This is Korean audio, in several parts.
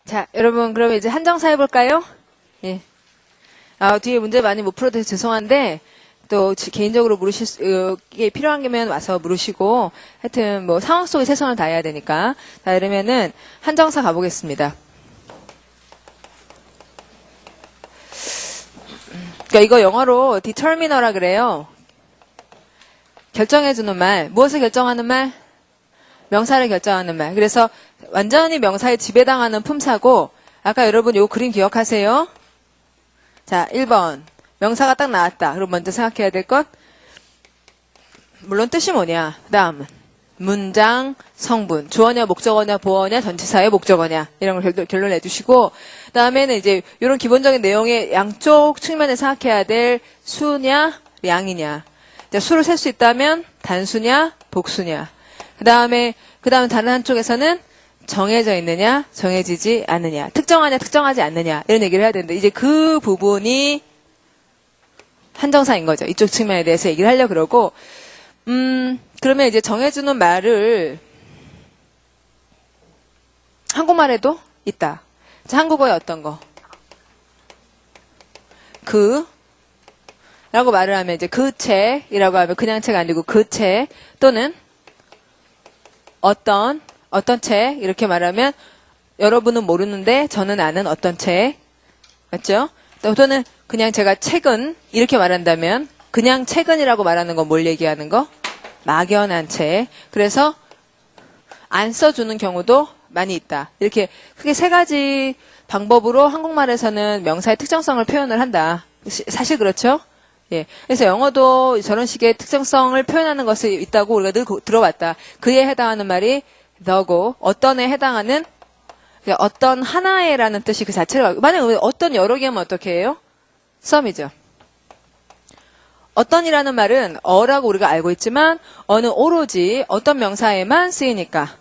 자, 여러분, 그러면 이제 한정사 해볼까요? 예. 뒤에 문제 많이 못 풀어도 죄송한데, 또 개인적으로 이게 필요한 게면 와서 물으시고, 하여튼 뭐 상황 속에 최선을 다해야 되니까. 자, 이러면은 한정사 가보겠습니다. 그러니까 이거 영어로 determiner라 그래요. 결정해주는 말. 무엇을 결정하는 말? 명사를 결정하는 말. 그래서 완전히 명사에 지배당하는 품사고, 아까 여러분 요 그림 기억하세요? 자, 1번. 명사가 딱 나왔다. 그럼 먼저 생각해야 될 것. 물론 뜻이 뭐냐. 그 다음은 문장, 성분. 주어냐, 목적어냐, 보어냐, 전치사의 목적어냐. 이런 걸 결론 내주시고, 그 다음에는 이제 이런 기본적인 내용의 양쪽 측면에 생각해야 될 수냐, 량이냐. 수를 셀 수 있다면 단수냐, 복수냐. 그 다음에 다른 한쪽에서는 정해져 있느냐, 정해지지 않느냐. 특정하냐, 특정하지 않느냐. 이런 얘기를 해야 되는데, 이제 그 부분이 한정사인 거죠. 이쪽 측면에 대해서 얘기를 하려고 그러고, 그러면 이제 정해주는 말을 한국말에도 있다. 자, 한국어에 어떤 거? 라고 말을 하면 이제 그 책이라고 하면 그냥 책 아니고 그 책 또는 어떤 책 이렇게 말하면 여러분은 모르는데 저는 아는 어떤 책 맞죠? 또는 그냥 제가 책은 이렇게 말한다면 그냥 책은이라고 말하는 건 뭘 얘기하는 거? 막연한 책. 그래서 안 써주는 경우도 많이 있다. 이렇게 크게 세 가지 방법으로 한국말에서는 명사의 특정성을 표현을 한다. 사실 그렇죠? 예. 그래서 영어도 저런 식의 특정성을 표현하는 것이 있다고 우리가 늘 들어봤다. 그에 해당하는 말이 the고, 어떤에 해당하는, 그러니까 어떤 하나에라는 뜻이 그 자체를, 만약에 어떤 여러 개 하면 어떻게 해요? some이죠. 어떤이라는 말은 어라고 우리가 알고 있지만, 어는 오로지 어떤 명사에만 쓰이니까,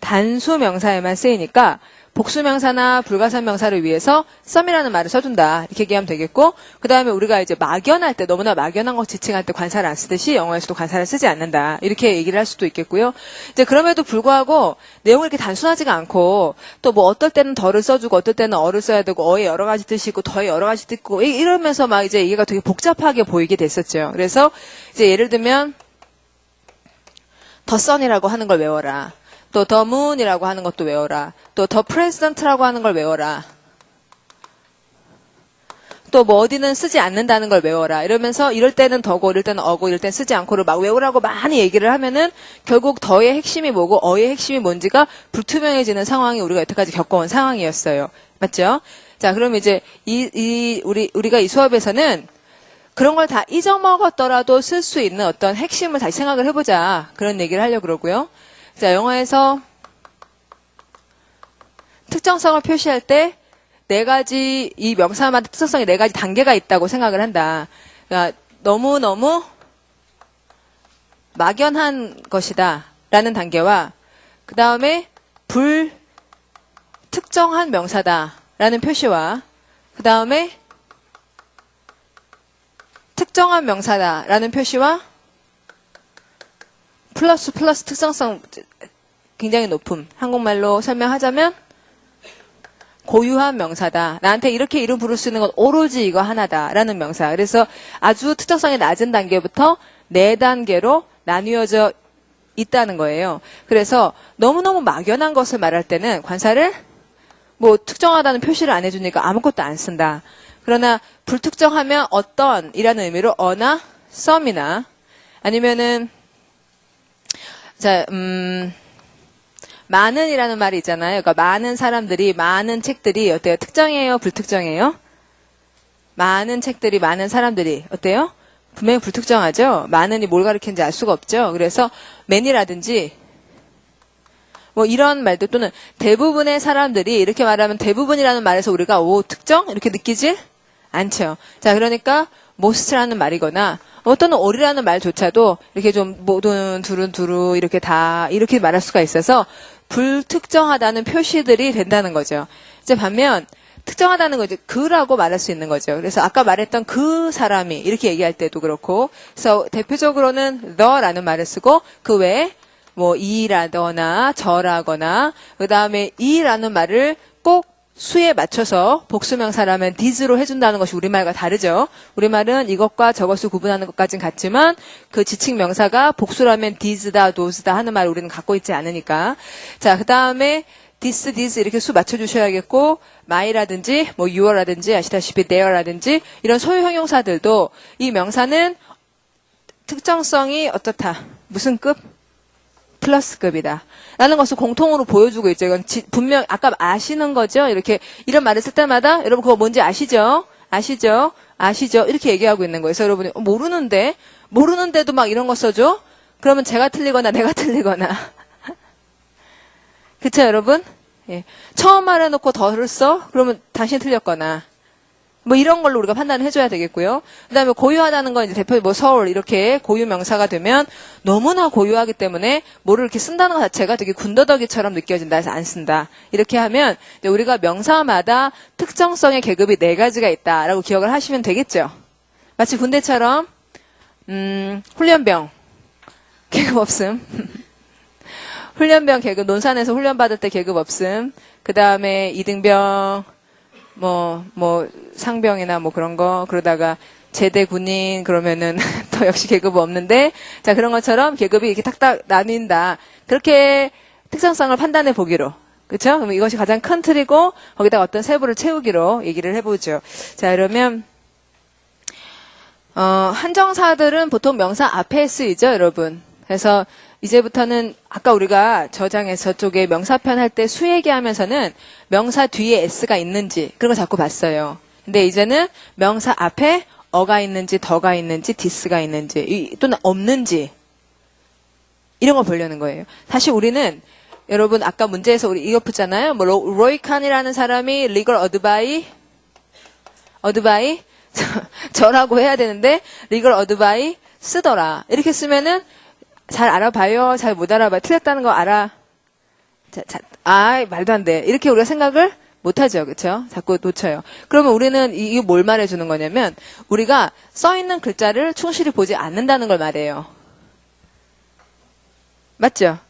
단수 명사에만 쓰이니까, 복수명사나 불가사명사를 위해서 some이라는 말을 써준다. 이렇게 얘기하면 되겠고, 그 다음에 우리가 이제 막연할 때, 너무나 막연한 거 지칭할 때 관사를 안 쓰듯이 영어에서도 관사를 쓰지 않는다. 이렇게 얘기를 할 수도 있겠고요. 이제 그럼에도 불구하고 내용이 이렇게 단순하지가 않고, 또 뭐 어떨 때는 더를 써주고, 어떨 때는 어를 써야 되고, 어의 여러 가지 뜻이 있고, 더의 여러 가지 뜻이 있고, 이러면서 막 이제 얘기가 되게 복잡하게 보이게 됐었죠. 그래서 이제 예를 들면, the sun이라고 하는 걸 외워라. 또 the moon이라고 하는 것도 외워라. 또 the president라고 하는 걸 외워라. 또 뭐 어디는 쓰지 않는다는 걸 외워라. 이러면서 이럴 때는 더고 이럴 때는 어고 이럴 때는 쓰지 않고를 막 외우라고 많이 얘기를 하면은 결국 더의 핵심이 뭐고 어의 핵심이 뭔지가 불투명해지는 상황이 우리가 여태까지 겪어온 상황이었어요. 맞죠? 자, 그럼 이제 우리가 이 수업에서는 그런 걸 다 잊어먹었더라도 쓸 수 있는 어떤 핵심을 다시 생각을 해보자. 그런 얘기를 하려고 그러고요. 자, 영어에서 특정성을 표시할 때 네 가지, 이 명사마다 특성이 네 가지 단계가 있다고 생각을 한다. 그러니까 너무너무 막연한 것이다. 라는 단계와 그 다음에 불특정한 명사다. 라는 표시와 그 다음에 특정한 명사다. 라는 표시와 플러스 특성성 굉장히 높음. 한국말로 설명하자면 고유한 명사다. 나한테 이렇게 이름 부를 수 있는 건 오로지 이거 하나다. 라는 명사. 그래서 아주 특정성이 낮은 단계부터 4단계로 나뉘어져 있다는 거예요. 그래서 너무너무 막연한 것을 말할 때는 관사를 뭐 특정하다는 표시를 안 해주니까 아무것도 안 쓴다. 그러나 불특정하면 어떤 이라는 의미로 어나 some이나 아니면은 자, 많은이라는 말이 있잖아요. 그러니까 많은 사람들이, 많은 책들이 어때요? 특정이에요? 불특정이에요? 많은 책들이, 많은 사람들이 어때요? 분명히 불특정하죠? 많은이 뭘 가리키는지 알 수가 없죠? 그래서 many라든지 뭐 이런 말들 또는 대부분의 사람들이 이렇게 말하면 대부분이라는 말에서 우리가 특정? 이렇게 느끼질 않죠. 자, 그러니까 most라는 말이거나 또는 all이라는 말조차도 이렇게 좀 모든 둘은 두루 이렇게 다 이렇게 말할 수가 있어서 불특정하다는 표시들이 된다는 거죠. 이제 반면 특정하다는 거죠. 그라고 말할 수 있는 거죠. 그래서 아까 말했던 그 사람이 이렇게 얘기할 때도 그렇고 그래서 대표적으로는 the라는 말을 쓰고 그 외에 뭐 이라거나 저라거나 그 다음에 이라는 말을 꼭 수에 맞춰서 복수명사라면 this로 해준다는 것이 우리말과 다르죠. 우리말은 이것과 저것을 구분하는 것까진 같지만 그 지칭 명사가 복수라면 this다, those다 하는 말을 우리는 갖고 있지 않으니까. 자, 그 다음에 this 이렇게 수 맞춰주셔야겠고 my라든지 뭐 your라든지 아시다시피 their라든지 이런 소유 형용사들도 이 명사는 특정성이 어떻다. 무슨 급? 플러스급이다. 라는 것을 공통으로 보여주고 있죠. 이건 분명 아까 아시는 거죠. 이렇게 이런 말을 쓸 때마다 여러분 그거 뭔지 아시죠? 아시죠? 아시죠? 이렇게 얘기하고 있는 거예요. 그래서 여러분이 모르는데도 막 이런 거 써줘? 그러면 제가 틀리거나 내가 틀리거나. 그쵸 여러분? 예. 처음 말해놓고 덜을 써? 그러면 당신이 틀렸거나. 뭐 이런 걸로 우리가 판단을 해줘야 되겠고요. 그 다음에 고유하다는 건 이제 대표 뭐 서울 이렇게 고유 명사가 되면 너무나 고유하기 때문에 뭐를 이렇게 쓴다는 것 자체가 되게 군더더기처럼 느껴진다 해서 안 쓴다. 이렇게 하면 이제 우리가 명사마다 특정성의 계급이 4가지가 있다라고 기억을 하시면 되겠죠. 마치 군대처럼 훈련병 계급 없음. 훈련병 계급 논산에서 훈련 받을 때 계급 없음. 그 다음에 이등병 뭐 상병이나 뭐 그런 거, 그러다가 제대 군인, 그러면은 또 역시 계급 없는데, 자, 그런 것처럼 계급이 이렇게 탁탁 나뉜다. 그렇게 특성성을 판단해 보기로. 그쵸? 그럼 이것이 가장 큰 틀이고, 거기다가 어떤 세부를 채우기로 얘기를 해보죠. 자, 그러면, 한정사들은 보통 명사 앞에 쓰이죠, 여러분. 그래서 이제부터는 아까 우리가 저장에서 저쪽에 명사편 할 때 수 얘기하면서는 명사 뒤에 s가 있는지 그런 거 자꾸 봤어요. 근데 이제는 명사 앞에 어가 있는지 더가 있는지 this가 있는지 또는 없는지 이런 걸 보려는 거예요. 사실 우리는 여러분 아까 문제에서 우리 이거 붙잖아요. 뭐 로이 칸이라는 사람이 legal advice 저라고 해야 되는데 legal advice 쓰더라. 이렇게 쓰면은 잘 알아봐요. 잘 못 알아봐요. 틀렸다는 거 알아. 말도 안 돼. 이렇게 우리가 생각을 못하죠. 그렇죠? 자꾸 놓쳐요. 그러면 우리는 이게 뭘 말해주는 거냐면 우리가 써있는 글자를 충실히 보지 않는다는 걸 말해요. 맞죠?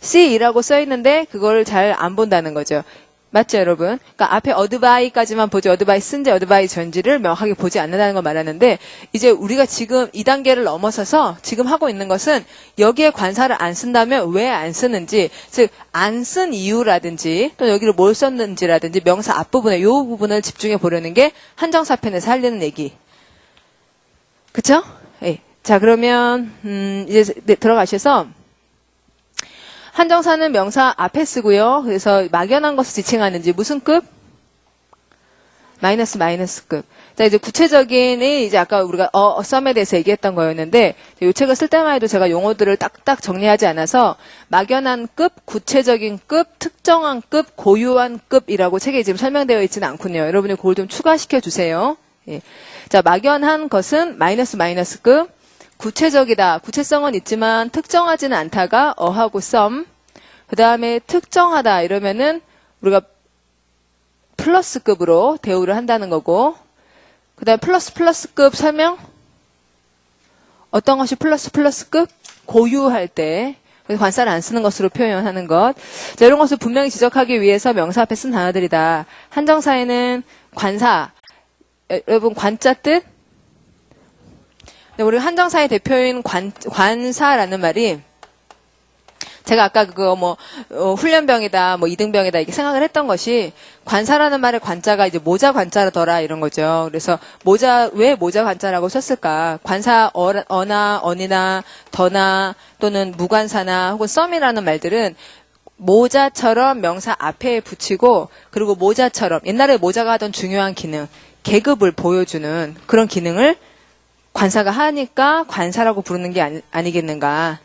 C이라고 써있는데 그걸 잘 안 본다는 거죠. 맞죠, 여러분? 그러니까 앞에 어드바이까지만 보지, 어드바이 쓴지, 어드바이 전지를 명확하게 보지 않는다는 걸 말하는데, 이제 우리가 지금 2단계를 넘어서서 지금 하고 있는 것은 여기에 관사를 안 쓴다면 왜 안 쓰는지, 즉, 안 쓴 이유라든지, 또 여기를 뭘 썼는지라든지, 명사 앞부분에 이 부분을 집중해 보려는 게 한정사편에서 하려는 얘기. 그쵸? 예. 자, 그러면, 이제 들어가셔서, 한정사는 명사 앞에 쓰고요. 그래서 막연한 것을 지칭하는지 무슨 급? 마이너스 급. 자, 이제 구체적인 이제 아까 우리가 썸에 대해서 얘기했던 거였는데 이 책을 쓸 때만 해도 제가 용어들을 딱딱 정리하지 않아서 막연한 급, 구체적인 급, 특정한 급, 고유한 급이라고 책에 지금 설명되어 있지는 않군요. 여러분이 그걸 좀 추가시켜 주세요. 예. 자, 막연한 것은 마이너스 급. 구체적이다. 구체성은 있지만 특정하지는 않다가 어하고 썸. 그 다음에 특정하다 이러면은 우리가 플러스급으로 대우를 한다는 거고. 그 다음에 플러스급 설명? 어떤 것이 플러스급? 고유할 때. 그래서 관사를 안 쓰는 것으로 표현하는 것. 자, 이런 것을 분명히 지적하기 위해서 명사 앞에 쓴 단어들이다. 한정사에는 관사. 여러분 관자 뜻? 우리 한정사의 대표인 관사라는 말이 제가 아까 그거 훈련병이다, 이등병이다 이렇게 생각을 했던 것이 관사라는 말의 관자가 이제 모자 관자더라 이런 거죠. 그래서 왜 모자 관자라고 썼을까? 관사 어나, 언이나, 더나 또는 무관사나 혹은 썸이라는 말들은 모자처럼 명사 앞에 붙이고 그리고 모자처럼 옛날에 모자가 하던 중요한 기능, 계급을 보여주는 그런 기능을 관사가 하니까 관사라고 부르는 게 아니겠는가.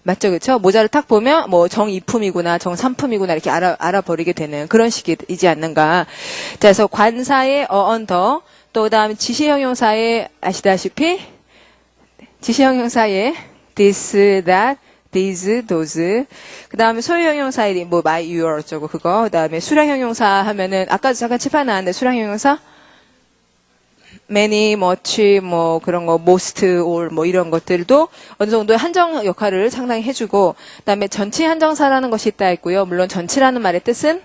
맞죠? 그렇죠? 모자를 탁 보면 정이품이구나, 정삼품이구나 이렇게 알아버리게 되는 그런 식이지 않는가. 자, 그래서 관사의 언더, 또 그다음에 지시형용사의 아시다시피 지시형용사의 this, that, these, those. 그다음에 소유형용사의 my, your 어쩌고 그거. 그다음에 수량형용사 하면은 아까도 잠깐 칠판 나왔는데 수량형용사 many, much, 그런 거, most, all, 이런 것들도 어느 정도의 한정 역할을 상당히 해주고, 그 다음에 전치 한정사라는 것이 있다 했고요. 물론 전치라는 말의 뜻은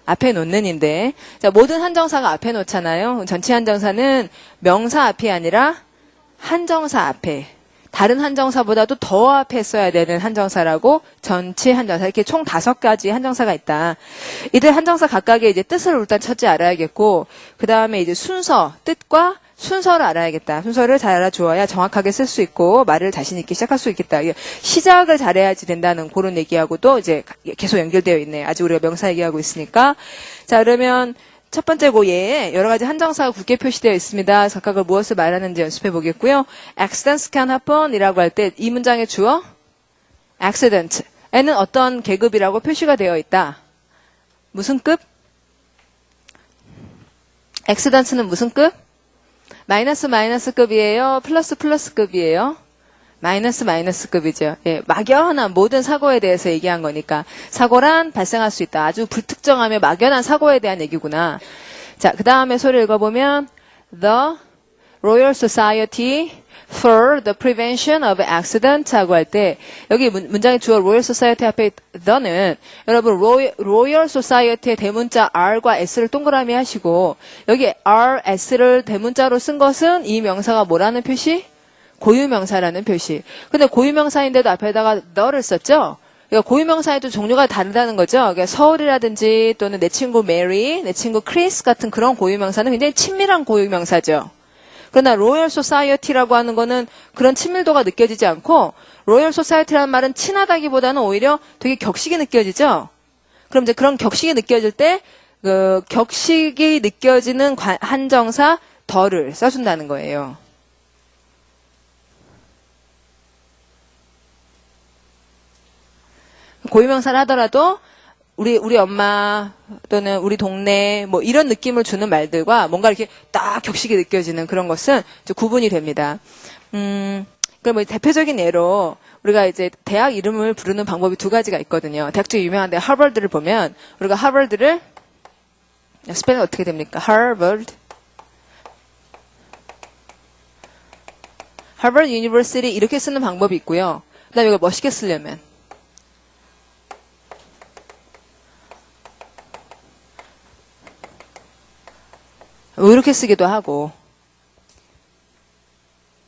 앞에 놓는인데, 자, 모든 한정사가 앞에 놓잖아요. 전치 한정사는 명사 앞이 아니라 한정사 앞에, 다른 한정사보다도 더 앞에 써야 되는 한정사라고 전치 한정사, 이렇게 총 5가지 한정사가 있다. 이들 한정사 각각의 이제 뜻을 일단 첫째 알아야겠고, 그 다음에 이제 순서, 뜻과 순서를 알아야겠다. 순서를 잘 알아주어야 정확하게 쓸 수 있고 말을 자신 있게 시작할 수 있겠다. 시작을 잘해야지 된다는 그런 얘기하고도 이제 계속 연결되어 있네요. 아직 우리가 명사 얘기하고 있으니까. 자, 그러면 첫 번째 고예에 여러 가지 한정사가 굵게 표시되어 있습니다. 각각을 무엇을 말하는지 연습해 보겠고요. accidents can happen이라고 할 때 이 문장의 주어 accident에는 어떤 계급이라고 표시가 되어 있다. 무슨 급? accidents는 무슨 급? 마이너스 급이에요? 플러스 급이에요? 마이너스 급이죠. 예, 막연한 모든 사고에 대해서 얘기한 거니까. 사고란 발생할 수 있다. 아주 불특정하며 막연한 사고에 대한 얘기구나. 자, 그 다음에 소리 읽어보면 The Royal Society for the Prevention of Accident 하고 할 때 여기 문장의 주어 Royal Society 앞에 the는 여러분 Royal Society의 대문자 R과 S를 동그라미 하시고 여기 R, S를 대문자로 쓴 것은 이 명사가 뭐라는 표시? 고유명사라는 표시. 근데 고유명사인데도 앞에다가 the를 썼죠? 그러니까 고유명사에도 종류가 다르다는 거죠. 그러니까 서울이라든지 또는 내 친구 메리, 내 친구 크리스 같은 그런 고유명사는 굉장히 친밀한 고유명사죠. 그러나 로열 소사이어티라고 하는 거는 그런 친밀도가 느껴지지 않고 로열 소사이어티라는 말은 친하다기보다는 오히려 되게 격식이 느껴지죠. 그럼 이제 그런 격식이 느껴질 때 그 격식이 느껴지는 한정사 더를 써준다는 거예요. 고유명사를 하더라도 우리 엄마 또는 우리 동네 뭐 이런 느낌을 주는 말들과 뭔가 이렇게 딱 격식이 느껴지는 그런 것은 이제 구분이 됩니다. 그럼 뭐 대표적인 예로 우리가 이제 대학 이름을 부르는 방법이 2가지가 있거든요. 대학 중에 유명한데 하버드를 보면 우리가 하버드를 스펠링 어떻게 됩니까? 하버드 유니버시티 이렇게 쓰는 방법이 있고요. 그다음에 이걸 멋있게 쓰려면 이렇게 쓰기도 하고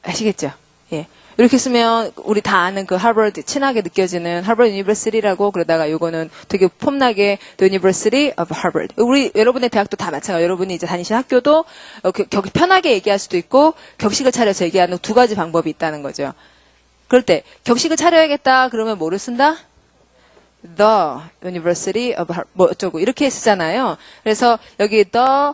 아시겠죠? 예. 이렇게 쓰면 우리 다 아는 그 하버드 친하게 느껴지는 하버드 유니버시티라고 그러다가 요거는 되게 폼나게 The University of Harvard. 우리 여러분의 대학도 다 마찬가지예요. 여러분이 이제 다니신 학교도 편하게 얘기할 수도 있고 격식을 차려서 얘기하는 2가지 방법이 있다는 거죠. 그럴 때 격식을 차려야겠다 그러면 뭐를 쓴다? The University of Harvard 뭐 어쩌고 이렇게 쓰잖아요. 그래서 여기 The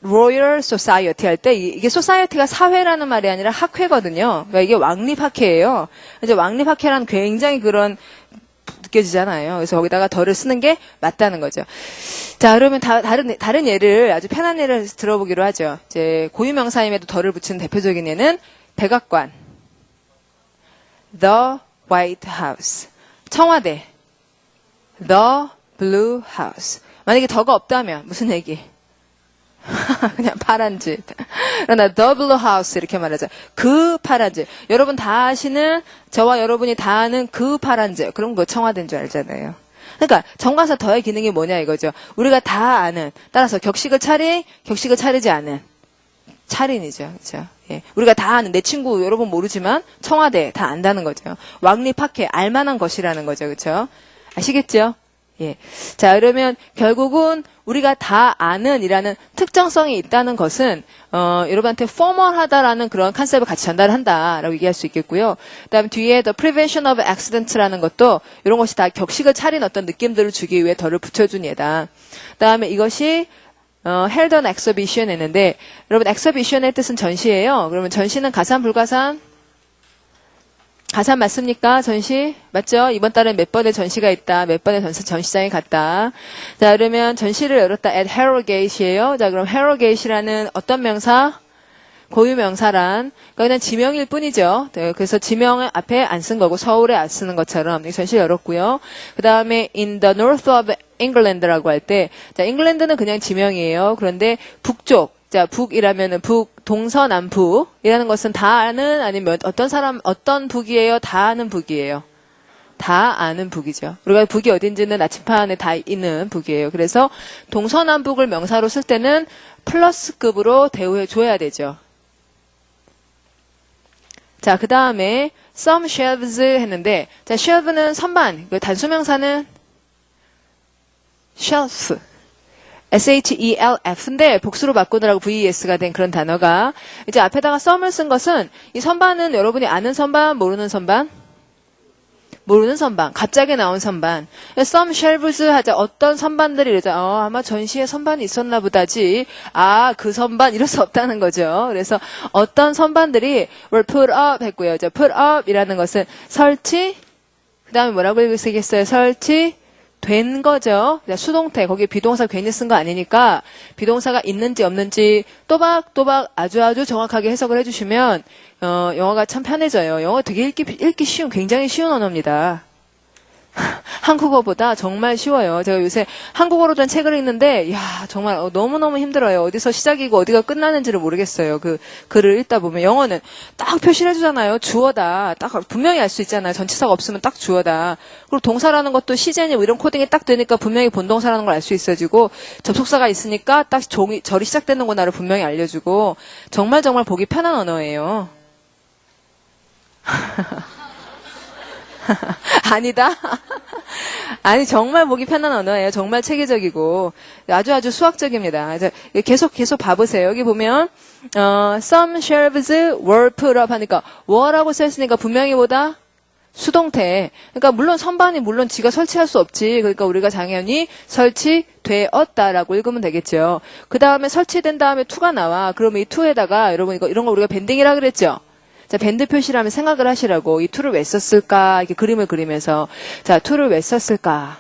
Royal Society 할 때 이게 Society가 사회라는 말이 아니라 학회거든요. 그러니까 이게 왕립학회예요. 이제 왕립학회란 굉장히 그런 느껴지잖아요. 그래서 거기다가 더를 쓰는 게 맞다는 거죠. 자, 그러면 다른 예를 아주 편한 예를 들어보기로 하죠. 이제 고유명사임에도 더를 붙이는 대표적인 예는 백악관, The White House, 청와대, The Blue House. 만약에 더가 없다면 무슨 얘기? 그냥 파란 집. 그러나 the blue house 이렇게 말하죠. 그 파란 집. 여러분 다 아시는 저와 여러분이 다 아는 그 파란 집. 그런 거 청와대인 줄 알잖아요. 그러니까 정관사 더의 기능이 뭐냐 이거죠. 우리가 다 아는 따라서 격식을 차리지 않은 차린이죠. 그렇죠? 예. 우리가 다 아는 내 친구 여러분 모르지만 청와대 다 안다는 거죠. 왕립학회 알만한 것이라는 거죠. 그렇죠? 아시겠죠? 예. 자, 그러면 결국은 우리가 다 아는 이라는 특정성이 있다는 것은, 여러분한테 포멀하다라는 그런 컨셉을 같이 전달을 한다라고 얘기할 수 있겠고요. 그 다음에 뒤에 The Prevention of Accident라는 것도 이런 것이 다 격식을 차린 어떤 느낌들을 주기 위해 덜을 붙여준 예다. 그 다음에 이것이, held an exhibition 했는데, 여러분 exhibition의 뜻은 전시예요. 그러면 전시는 가산, 불가산? 가산 맞습니까? 전시? 맞죠? 이번 달에 몇 번의 전시가 있다. 몇 번의 전시장에 갔다. 자, 그러면 전시를 열었다. at Harrogate이에요. 자, 그럼 Harrogate이라는 어떤 명사? 고유명사란 그러니까 그냥 지명일 뿐이죠. 네, 그래서 지명 앞에 안 쓴 거고 서울에 안 쓰는 것처럼 전시를 열었고요. 그 다음에 in the north of England라고 할 때 자, 잉글랜드는 그냥 지명이에요. 그런데 북쪽 자, 북이라면은 동서남북이라는 것은 다 아는 아니면 어떤 북이에요? 다 아는 북이에요. 다 아는 북이죠. 우리가 북이 어딘지는 나침판에 다 있는 북이에요. 그래서 동서남북을 명사로 쓸 때는 플러스급으로 대우해 줘야 되죠. 자, 그 다음에 some shelves 했는데, 자, shelve는 선반, 단수명사는 shelf, shelf인데 복수로 바꾸느라고 ves가 된 그런 단어가 이제 앞에다가 some을 쓴 것은 이 선반은 여러분이 아는 선반, 모르는 선반? 모르는 선반, 갑자기 나온 선반. some shelves 하자. 어떤 선반들이 이러자. 아마 전시에 선반이 있었나 보다지. 그 선반 이럴 수 없다는 거죠. 그래서 어떤 선반들이 were put up 했고요. put up 이라는 것은 설치, 그 다음에 뭐라고 쓰겠어요? 설치, 된 거죠. 수동태, 거기에 비동사 괜히 쓴 거 아니니까 비동사가 있는지 없는지 또박또박 아주 정확하게 해석을 해주시면 영어가 참 편해져요. 영어 되게 읽기 쉬운, 굉장히 쉬운 언어입니다. 한국어보다 정말 쉬워요. 제가 요새 한국어로 된 책을 읽는데, 정말 너무너무 힘들어요. 어디서 시작이고 어디가 끝나는지를 모르겠어요. 그 글을 읽다 보면. 영어는 딱 표시를 해주잖아요. 주어다. 딱 분명히 알 수 있잖아요. 전치사가 없으면 딱 주어다. 그리고 동사라는 것도 시제니 이런 코딩이 딱 되니까 분명히 본동사라는 걸 알 수 있어지고, 접속사가 있으니까 딱 절이 시작되는구나를 분명히 알려주고, 정말 보기 편한 언어예요. 아니다. 아니 정말 보기 편한 언어예요. 정말 체계적이고 아주 수학적입니다. 계속 봐보세요. 여기 보면 some shelves were put up 하니까 were라고 써있으니까 분명히 뭐다? 수동태. 그러니까 물론 선반이 물론 지가 설치할 수 없지. 그러니까 우리가 당연히 설치되었다라고 읽으면 되겠죠. 그 다음에 설치된 다음에 to가 나와. 그러면 이 to에다가 여러분 이런 거 우리가 밴딩이라 그랬죠. 자, 밴드 표시라면 생각을 하시라고. 이 to를 왜 썼을까? 이렇게 그림을 그리면서. 자, to를 왜 썼을까?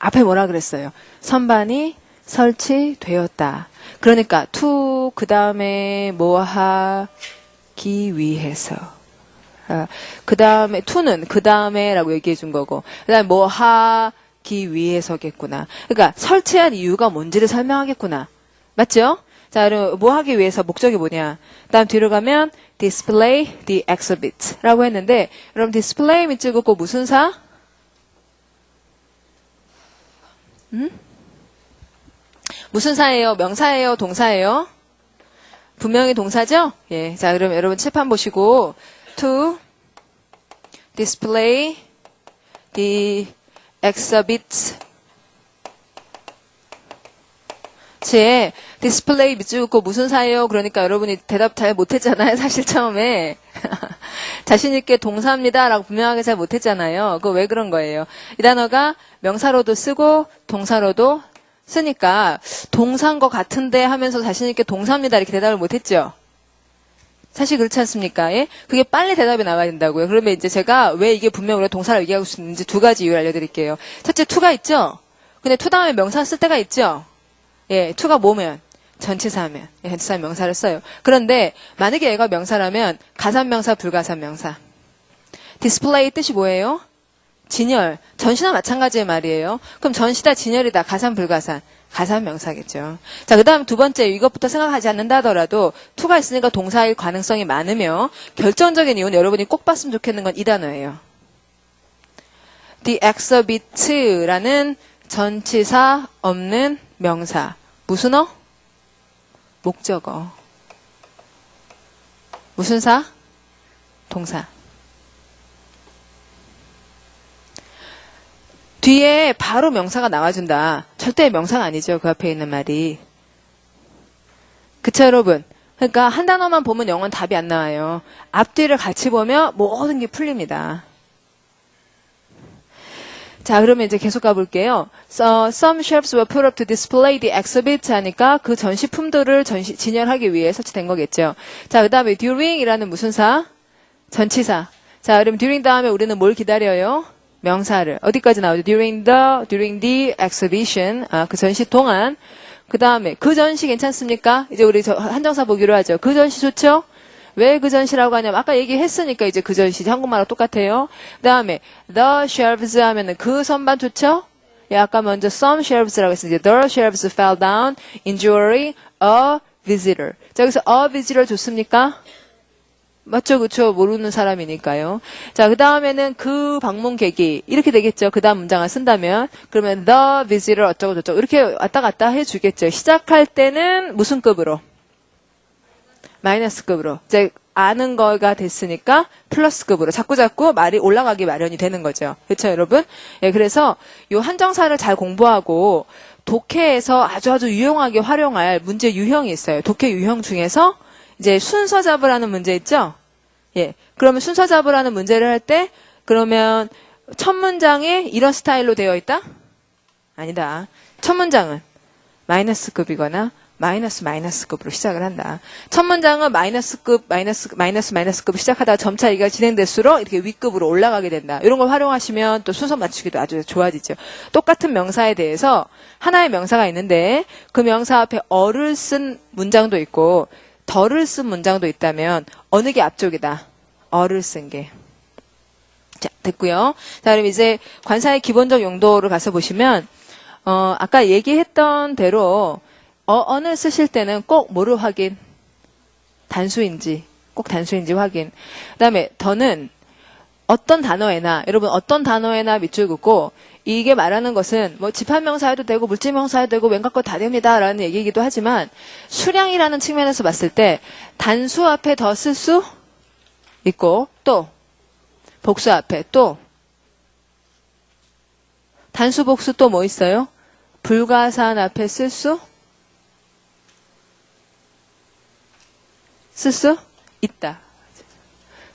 앞에 뭐라 그랬어요? 선반이 설치되었다. 그러니까 to 그 다음에 뭐 하기 위해서. 그 다음에 to는 그 다음에라고 얘기해 준 거고. 그 다음에 뭐 하기 위해서겠구나. 그러니까 설치한 이유가 뭔지를 설명하겠구나. 맞죠? 자, 그럼 뭐 하기 위해서 목적이 뭐냐? 다음 뒤로 가면 display the exhibit 라고 했는데 여러분 display 밑줄 긋고 무슨 사? 무슨 사예요? 명사예요? 동사예요? 분명히 동사죠? 예. 자, 그럼 여러분 칠판 보시고 to display the exhibit 제 디스플레이 밑줄 긋고 무슨 사예요? 그러니까 여러분이 대답 잘 못했잖아요. 사실 처음에 자신 있게 동사입니다 라고 분명하게 잘 못했잖아요. 그거 왜 그런 거예요? 이 단어가 명사로도 쓰고 동사로도 쓰니까 동사인 것 같은데 하면서 자신 있게 동사입니다 이렇게 대답을 못했죠. 사실 그렇지 않습니까? 예? 그게 빨리 대답이 나와야 된다고요. 그러면 이제 제가 왜 이게 분명 우리가 동사를 얘기하고 있는지 두 가지 이유를 알려드릴게요. 첫째, to가 있죠? 근데 to 다음에 명사 쓸 때가 있죠? 예, to가 뭐면? 전치사하면. 예, 전치사 명사를 써요. 그런데 만약에 얘가 명사라면 가산명사, 불가산명사. display 뜻이 뭐예요? 진열. 전시나 마찬가지의 말이에요. 그럼 전시다, 진열이다, 가산, 불가산. 가산명사겠죠. 자, 그 다음 두 번째, 이것부터 생각하지 않는다 하더라도 to가 있으니까 동사일 가능성이 많으며 결정적인 이유는 여러분이 꼭 봤으면 좋겠는 건 이 단어예요. The exhibit라는 전치사 없는 명사. 무슨 어? 목적어. 무슨 사? 동사. 뒤에 바로 명사가 나와준다. 절대 명사가 아니죠. 그 앞에 있는 말이. 그쵸, 여러분? 그러니까 한 단어만 보면 영어는 답이 안 나와요. 앞뒤를 같이 보면 모든 게 풀립니다. 자, 그러면 이제 계속 가볼게요. Some shelves were put up to display the exhibit 하니까 그 전시품들을 진열하기 위해 설치된 거겠죠. 자, 그 다음에 during이라는 무슨 사? 전치사. 자, 그럼 during 다음에 우리는 뭘 기다려요? 명사를. 어디까지 나오죠? during the exhibition. 그 전시 동안. 그 다음에 그 전시 괜찮습니까? 이제 우리 한정사 보기로 하죠. 그 전시 좋죠? 왜 그 전시라고 하냐면 아까 얘기했으니까 이제 그 전시 한국말하고 똑같아요. 그 다음에 the shelves 하면은 그 선반 좋죠? 예, 아까 먼저 some shelves라고 했으니까 the shelves fell down, injuring a visitor. 자, 여기서 a visitor 좋습니까? 맞죠, 그쵸? 모르는 사람이니까요. 자, 그 다음에는 그 방문객이 이렇게 되겠죠. 그 다음 문장을 쓴다면. 그러면 the visitor 어쩌고 저쩌고 이렇게 왔다 갔다 해주겠죠. 시작할 때는 무슨 급으로? 마이너스 급으로. 이제 아는 거가 됐으니까 플러스 급으로. 자꾸 말이 올라가기 마련이 되는 거죠. 그렇죠, 여러분? 예, 그래서 요 한정사를 잘 공부하고 독해에서 아주 유용하게 활용할 문제 유형이 있어요. 독해 유형 중에서 이제 순서 잡으라는 문제 있죠? 예. 그러면 순서 잡으라는 문제를 할 때, 그러면 첫 문장이 이런 스타일로 되어 있다? 아니다. 첫 문장은 마이너스급이거나 마이너스급으로 시작을 한다. 첫 문장은 마이너스급으로 시작하다가 점차 이가 진행될수록 이렇게 윗급으로 올라가게 된다. 이런 걸 활용하시면 또 순서 맞추기도 아주 좋아지죠. 똑같은 명사에 대해서 하나의 명사가 있는데 그 명사 앞에 어를 쓴 문장도 있고 덜을 쓴 문장도 있다면 어느 게 앞쪽이다? 어를 쓴 게. 자, 됐고요. 자, 그럼 이제 관사의 기본적 용도를 가서 보시면 아까 얘기했던 대로 어를 쓰실 때는 꼭 뭐를 확인? 단수인지, 꼭 단수인지 확인. 그 다음에 더는 어떤 단어에나, 여러분 어떤 단어에나 밑줄 긋고 이게 말하는 것은 뭐 집합명사 해도 되고 물질명사 해도 되고 왠가 거 다 됩니다 라는 얘기이기도 하지만 수량이라는 측면에서 봤을 때 단수 앞에 더 쓸 수 있고 또 복수 앞에 또 단수 복수 또 뭐 있어요? 불가사한 앞에 쓸 수 있다.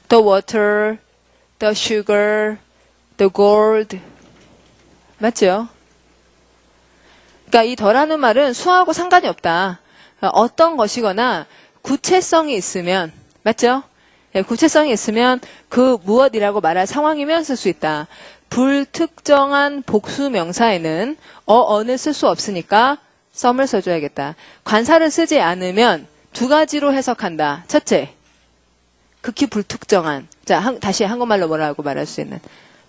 The water, the sugar, the gold. 맞죠? 그러니까 이 더라는 말은 수하고 상관이 없다. 그러니까 어떤 것이거나 구체성이 있으면, 맞죠? 예, 구체성이 있으면 그 무엇이라고 말할 상황이면 쓸 수 있다. 불특정한 복수 명사에는 어는 쓸 수 없으니까 some을 써줘야겠다. 관사를 쓰지 않으면 두 가지로 해석한다. 첫째, 극히 불특정한. 자, 다시 한국말로 뭐라고 말할 수 있는.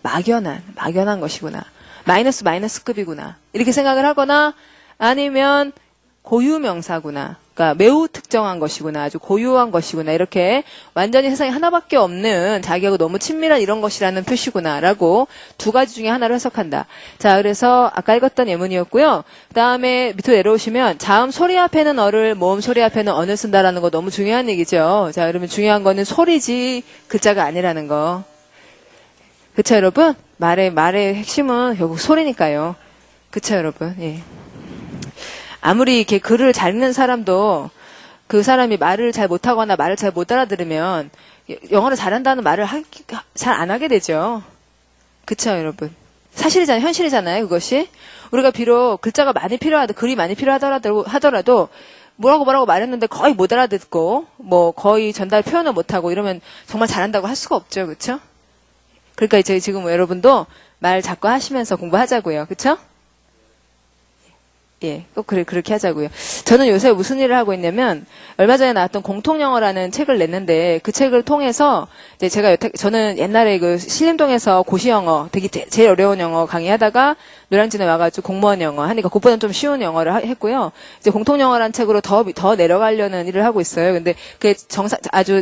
막연한 것이구나. 마이너스급이구나. 이렇게 생각을 하거나 아니면 고유명사구나. 그러니까 매우 특정한 것이구나. 아주 고유한 것이구나. 이렇게 완전히 세상에 하나밖에 없는 자기하고 너무 친밀한 이런 것이라는 표시구나. 라고 두 가지 중에 하나를 해석한다. 자, 그래서 아까 읽었던 예문이었고요. 그 다음에 밑으로 내려오시면 자음 소리 앞에는 어를, 모음 소리 앞에는 어를 쓴다라는 거 너무 중요한 얘기죠. 자, 그러면 중요한 거는 소리지 글자가 아니라는 거. 그쵸, 여러분? 말의 핵심은 결국 소리니까요. 그쵸, 여러분? 예. 아무리 이렇게 글을 잘 읽는 사람도 그 사람이 말을 잘 못하거나 말을 잘 못 알아들으면 영어를 잘한다는 말을 잘 안 하게 되죠. 그쵸, 여러분? 사실이잖아요. 현실이잖아요, 그것이. 우리가 비록 글자가 많이 글이 많이 필요하더라도 뭐라고 말했는데 거의 못 알아듣고 뭐 거의 전달 표현을 못하고 이러면 정말 잘한다고 할 수가 없죠. 그쵸? 그러니까 이제 지금 여러분도 말 자꾸 하시면서 공부하자고요. 그쵸? 예, 꼭 그렇게 하자고요. 저는 요새 무슨 일을 하고 있냐면 얼마 전에 나왔던 공통영어라는 책을 냈는데 그 책을 통해서 이제 저는 옛날에 그 신림동에서 고시영어 되게 제일 어려운 영어 강의하다가 노량진에 와가지고 공무원 영어 하니까 그것보다는 좀 쉬운 영어를 했고요. 이제 공통영어라는 책으로 더 내려가려는 일을 하고 있어요. 근데 그게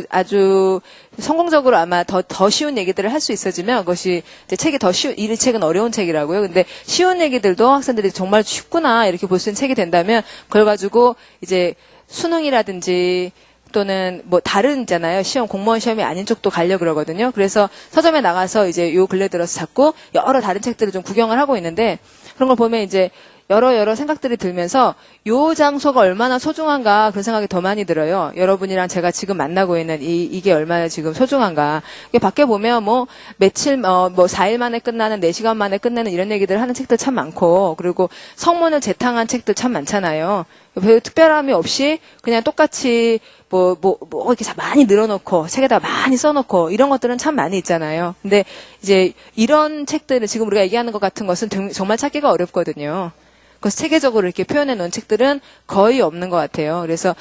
아주 성공적으로 아마 더 쉬운 얘기들을 할 수 있어지면 그것이 이제 책이 이 책은 어려운 책이라고요. 근데 쉬운 얘기들도 학생들이 정말 쉽구나 이렇게 볼 수 있는 책이 된다면 그걸 가지고 이제 수능이라든지 또는 뭐 다른 있잖아요. 공무원 시험이 아닌 쪽도 가려고 그러거든요. 그래서 서점에 나가서 이제 요 근래 들어서 자꾸 여러 다른 책들을 좀 구경을 하고 있는데 그런 걸 보면 이제 여러 생각들이 들면서 요 장소가 얼마나 소중한가 그런 생각이 더 많이 들어요. 여러분이랑 제가 지금 만나고 있는 이게 얼마나 지금 소중한가. 이게 밖에 보면 뭐 4일 만에 끝나는 4시간 만에 끝내는 이런 얘기들 하는 책들 참 많고 그리고 성문을 재탕한 책들 참 많잖아요. 별 특별함이 없이 그냥 똑같이 이렇게 많이 늘어놓고, 책에다 많이 써놓고, 이런 것들은 참 많이 있잖아요. 근데 이제 이런 책들은 지금 우리가 얘기하는 것 같은 것은 정말 찾기가 어렵거든요. 그래서 체계적으로 이렇게 표현해 놓은 책들은 거의 없는 것 같아요. 그래서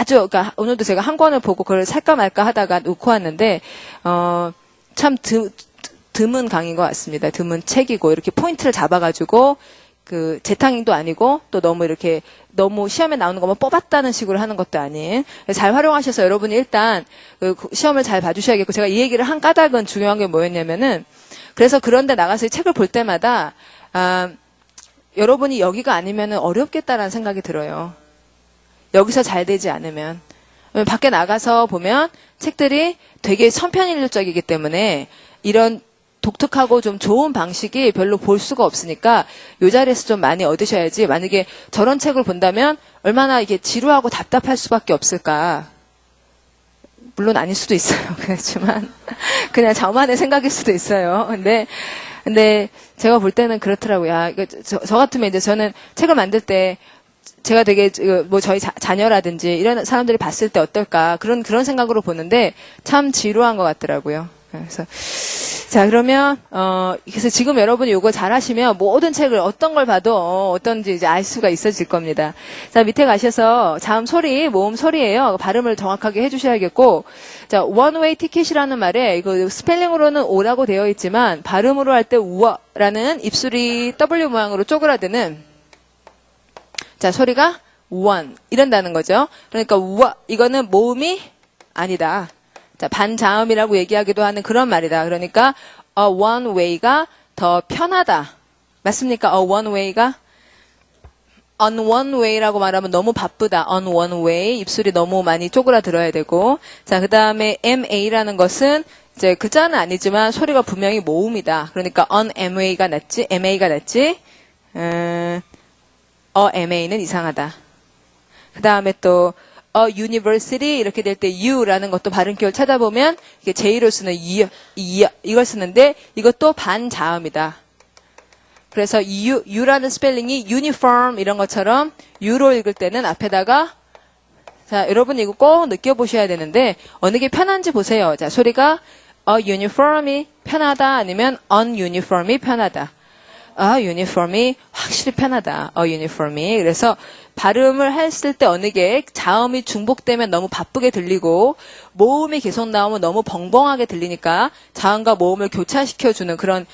그러니까 오늘도 제가 한 권을 보고 그걸 살까 말까 하다가 놓고 왔는데, 참 드문 강의인 것 같습니다. 드문 책이고, 이렇게 포인트를 잡아가지고, 그 재탕도 아니고 또 너무 이렇게 너무 시험에 나오는 것만 뽑았다는 식으로 하는 것도 아닌 잘 활용하셔서 여러분이 일단 그 시험을 잘 봐주셔야겠고 제가 이 얘기를 한 까닭은 중요한 게 뭐였냐면은 그래서 그런데 나가서 이 책을 볼 때마다 여러분이 여기가 아니면은 어렵겠다라는 생각이 들어요. 여기서 잘 되지 않으면 밖에 나가서 보면 책들이 되게 천편일률적이기 때문에 이런 독특하고 좀 좋은 방식이 별로 볼 수가 없으니까 이 자리에서 좀 많이 얻으셔야지 만약에 저런 책을 본다면 얼마나 이게 지루하고 답답할 수밖에 없을까. 물론 아닐 수도 있어요. 그렇지만 그냥 저만의 생각일 수도 있어요. 근데 제가 볼 때는 그렇더라고요. 아, 저 같으면 이제 저는 책을 만들 때 제가 되게 뭐 저희 자녀라든지 이런 사람들이 봤을 때 어떨까 그런 생각으로 보는데 참 지루한 것 같더라고요. 그래서 자 그러면 그래서 지금 여러분이 이거 잘 하시면 모든 책을 어떤 걸 봐도 어떤지 이제 알 수가 있어질 겁니다. 자 밑에 가셔서 자음 소리 모음 소리예요. 발음을 정확하게 해주셔야겠고 자 원웨이 티켓이라는 말에 이거 스펠링으로는 오라고 되어 있지만 발음으로 할 때 우어라는 입술이 W 모양으로 쪼그라드는 자 소리가 one 이런다는 거죠. 그러니까 우어 이거는 모음이 아니다. 자, 반자음이라고 얘기하기도 하는 그런 말이다. 그러니까 a one way가 더 편하다. 맞습니까? a one way가 on one way라고 말하면 너무 바쁘다. on one way 입술이 너무 많이 쪼그라들어야 되고 자, 그다음에 ma라는 것은 이제 글자는 아니지만 소리가 분명히 모음이다. 그러니까 on ma가 낫지. ma가 낫지. ma는 이상하다. 그다음에 또 university 이렇게 될 때 U라는 것도 발음기를 찾아보면 이게 J로 쓰는 이걸 쓰는데 이것도 반자음이다. 그래서 U라는 스펠링이 uniform 이런 것처럼 U로 읽을 때는 앞에다가 자 여러분 이거 꼭 느껴보셔야 되는데 어느 게 편한지 보세요. 자 소리가 uniform이 편하다 아니면 ununiform이 편하다. uniform이 확실히 편하다. uniform이. 그래서 발음을 했을 때 어느 게 자음이 중복되면 너무 바쁘게 들리고 모음이 계속 나오면 너무 벙벙하게 들리니까 자음과 모음을 교차시켜주는 그런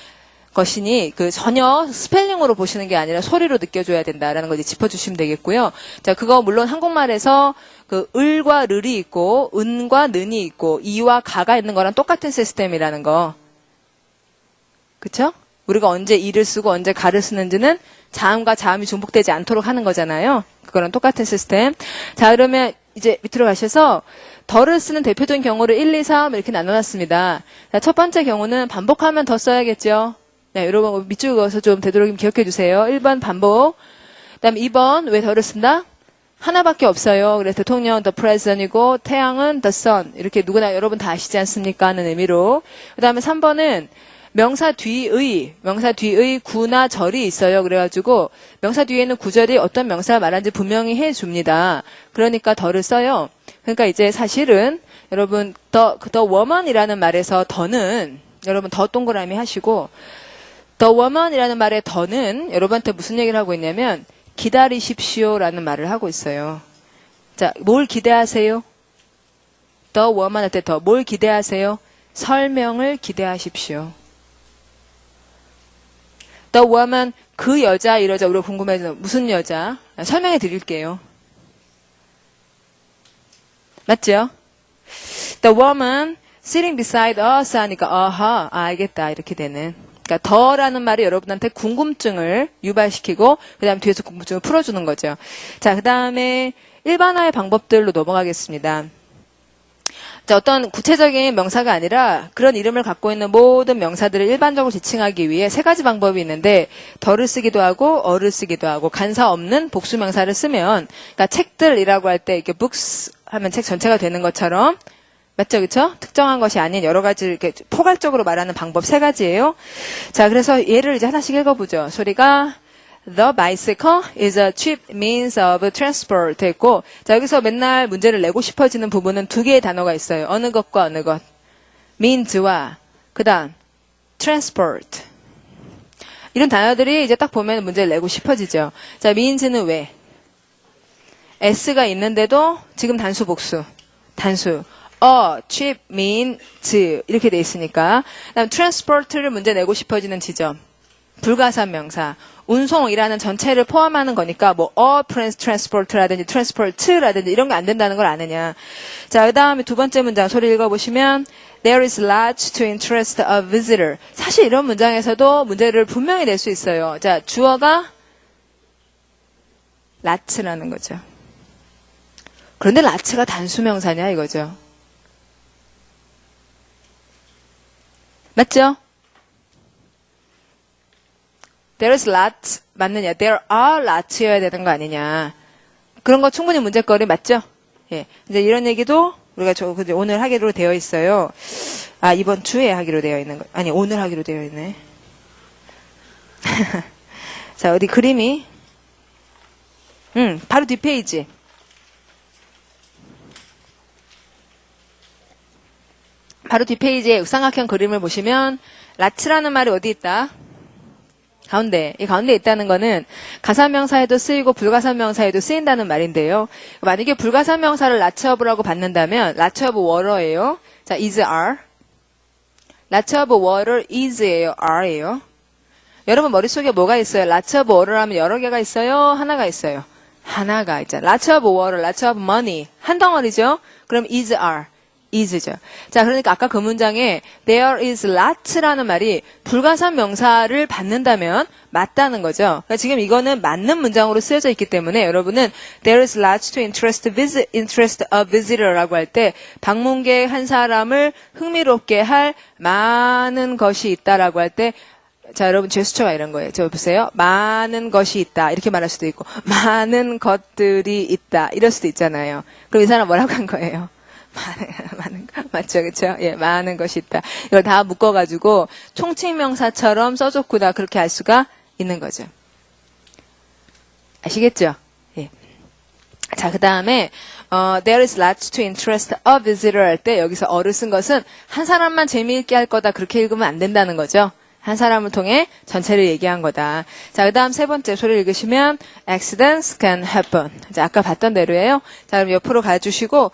것이니 그 전혀 스펠링으로 보시는 게 아니라 소리로 느껴줘야 된다라는 걸 이제 짚어주시면 되겠고요. 자, 그거 물론 한국말에서 그 을과 르이 있고 은과 는이 있고 이와 가가 있는 거랑 똑같은 시스템이라는 거. 그쵸? 우리가 언제 이를 쓰고 언제 가를 쓰는지는 자음과 자음이 중복되지 않도록 하는 거잖아요. 그거랑 똑같은 시스템. 자, 그러면 이제 밑으로 가셔서 덜을 쓰는 대표적인 경우를 1, 2, 3 이렇게 나눠놨습니다. 자, 첫 번째 경우는 반복하면 더 써야겠죠. 네, 여러분 밑줄 그어서 좀 되도록이면 기억해 주세요. 1번 반복. 그다음 2번 왜 덜을 쓴다? 하나밖에 없어요. 그래서 대통령 the president이고 태양은 the sun. 이렇게 누구나 여러분 다 아시지 않습니까? 하는 의미로. 그다음에 3번은 명사 뒤의 구나 절이 있어요. 그래가지고 명사 뒤에는 구절이 어떤 명사를 말하는지 분명히 해줍니다. 그러니까 더를 써요. 그러니까 이제 사실은 여러분 the woman이라는 말에서 더는 여러분 더 동그라미 하시고 the woman이라는 말의 더는 여러분한테 무슨 얘기를 하고 있냐면 기다리십시오라는 말을 하고 있어요. 자, 뭘 기대하세요? the woman 할 때 더 뭘 기대하세요? 설명을 기대하십시오. The woman, 그 여자, 이 여자, 우리가 궁금해서 무슨 여자? 설명해 드릴게요. 맞죠? The woman sitting beside us 하니까 알겠다 이렇게 되는. 그러니까 더라는 말이 여러분한테 궁금증을 유발시키고 그 다음에 뒤에서 궁금증을 풀어주는 거죠. 자, 그 다음에 일반화의 방법들로 넘어가겠습니다. 자, 어떤 구체적인 명사가 아니라 그런 이름을 갖고 있는 모든 명사들을 일반적으로 지칭하기 위해 세 가지 방법이 있는데 덜을 쓰기도 하고 어를 쓰기도 하고 간사 없는 복수 명사를 쓰면 그러니까 책들이라고 할 때 이렇게 books 하면 책 전체가 되는 것처럼 맞죠, 그렇죠? 특정한 것이 아닌 여러 가지 이렇게 포괄적으로 말하는 방법 세 가지예요. 자, 그래서 예를 이제 하나씩 읽어보죠. 소리가 The bicycle is a cheap means of transport 했고 자 여기서 맨날 문제를 내고 싶어지는 부분은 두 개의 단어가 있어요. 어느 것과 어느 것. means와 그 다음 transport. 이런 단어들이 이제 딱 보면 문제를 내고 싶어지죠. 자 means는 왜? s가 있는데도 지금 단수 복수. 단수. cheap means 이렇게 돼 있으니까. 그다음 transport를 문제 내고 싶어지는 지점. 불가산명사. 운송이라는 전체를 포함하는 거니까 뭐 transport라든지 transport라든지 이런 게 안 된다는 걸 아느냐. 자, 그 다음에 두 번째 문장 소리 읽어보시면 There is large to interest a visitor. 사실 이런 문장에서도 문제를 분명히 낼 수 있어요. 자, 주어가 large라는 거죠. 그런데 large가 단수명사냐 이거죠. 맞죠? There is lots 맞느냐? There are lots여야 되는 거 아니냐? 그런 거 충분히 문제거리 맞죠? 예. 이제 이런 얘기도 우리가 오늘 하기로 되어 있어요. 아, 이번 주에 하기로 되어 있는 거. 아니, 오늘 하기로 되어 있네. 자, 어디 그림이? 바로 뒷페이지. 바로 뒷페이지에 육삼각형 그림을 보시면 라츠라는 말이 어디 있다? 가운데. 이 가운데 있다는 거는 가사명사에도 쓰이고 불가사명사에도 쓰인다는 말인데요. 만약에 불가사명사를 라츠어브라고 받는다면 라츠어브 워러예요. 자, is are. 라츠어브 워러 is예요. are예요. 여러분 머릿속에 뭐가 있어요? 라츠어브 워러라면 여러 개가 있어요? 하나가 있어요. 하나가 있잖아요. 라츠어브 워러, 라츠어브 money. 한 덩어리죠? 그럼 is are. is죠. 자, 그러니까 아까 그 문장에 there is lot라는 말이 불가산 명사를 받는다면 맞다는 거죠. 그러니까 지금 이거는 맞는 문장으로 쓰여져 있기 때문에 여러분은 there is lot to interest a visitor라고 할 때 방문객 한 사람을 흥미롭게 할 많은 것이 있다라고 할 때 자, 여러분 제스처가 이런 거예요. 저 보세요. 많은 것이 있다. 이렇게 말할 수도 있고 많은 것들이 있다. 이럴 수도 있잖아요. 그럼 이 사람 뭐라고 한 거예요? 많은 거 맞죠, 그렇죠? 예, 많은 것이 있다. 이걸 다 묶어가지고 총칭명사처럼 써줬구나 그렇게 알 수가 있는 거죠. 아시겠죠? 예. 자, 그 다음에 there is lots to interest a visitor 할 때 여기서 어를 쓴 것은 한 사람만 재미있게 할 거다 그렇게 읽으면 안 된다는 거죠. 한 사람을 통해 전체를 얘기한 거다. 자, 그 다음 세 번째 소리 읽으시면 accidents can happen. 자, 아까 봤던 대로예요. 자, 그럼 옆으로 가주시고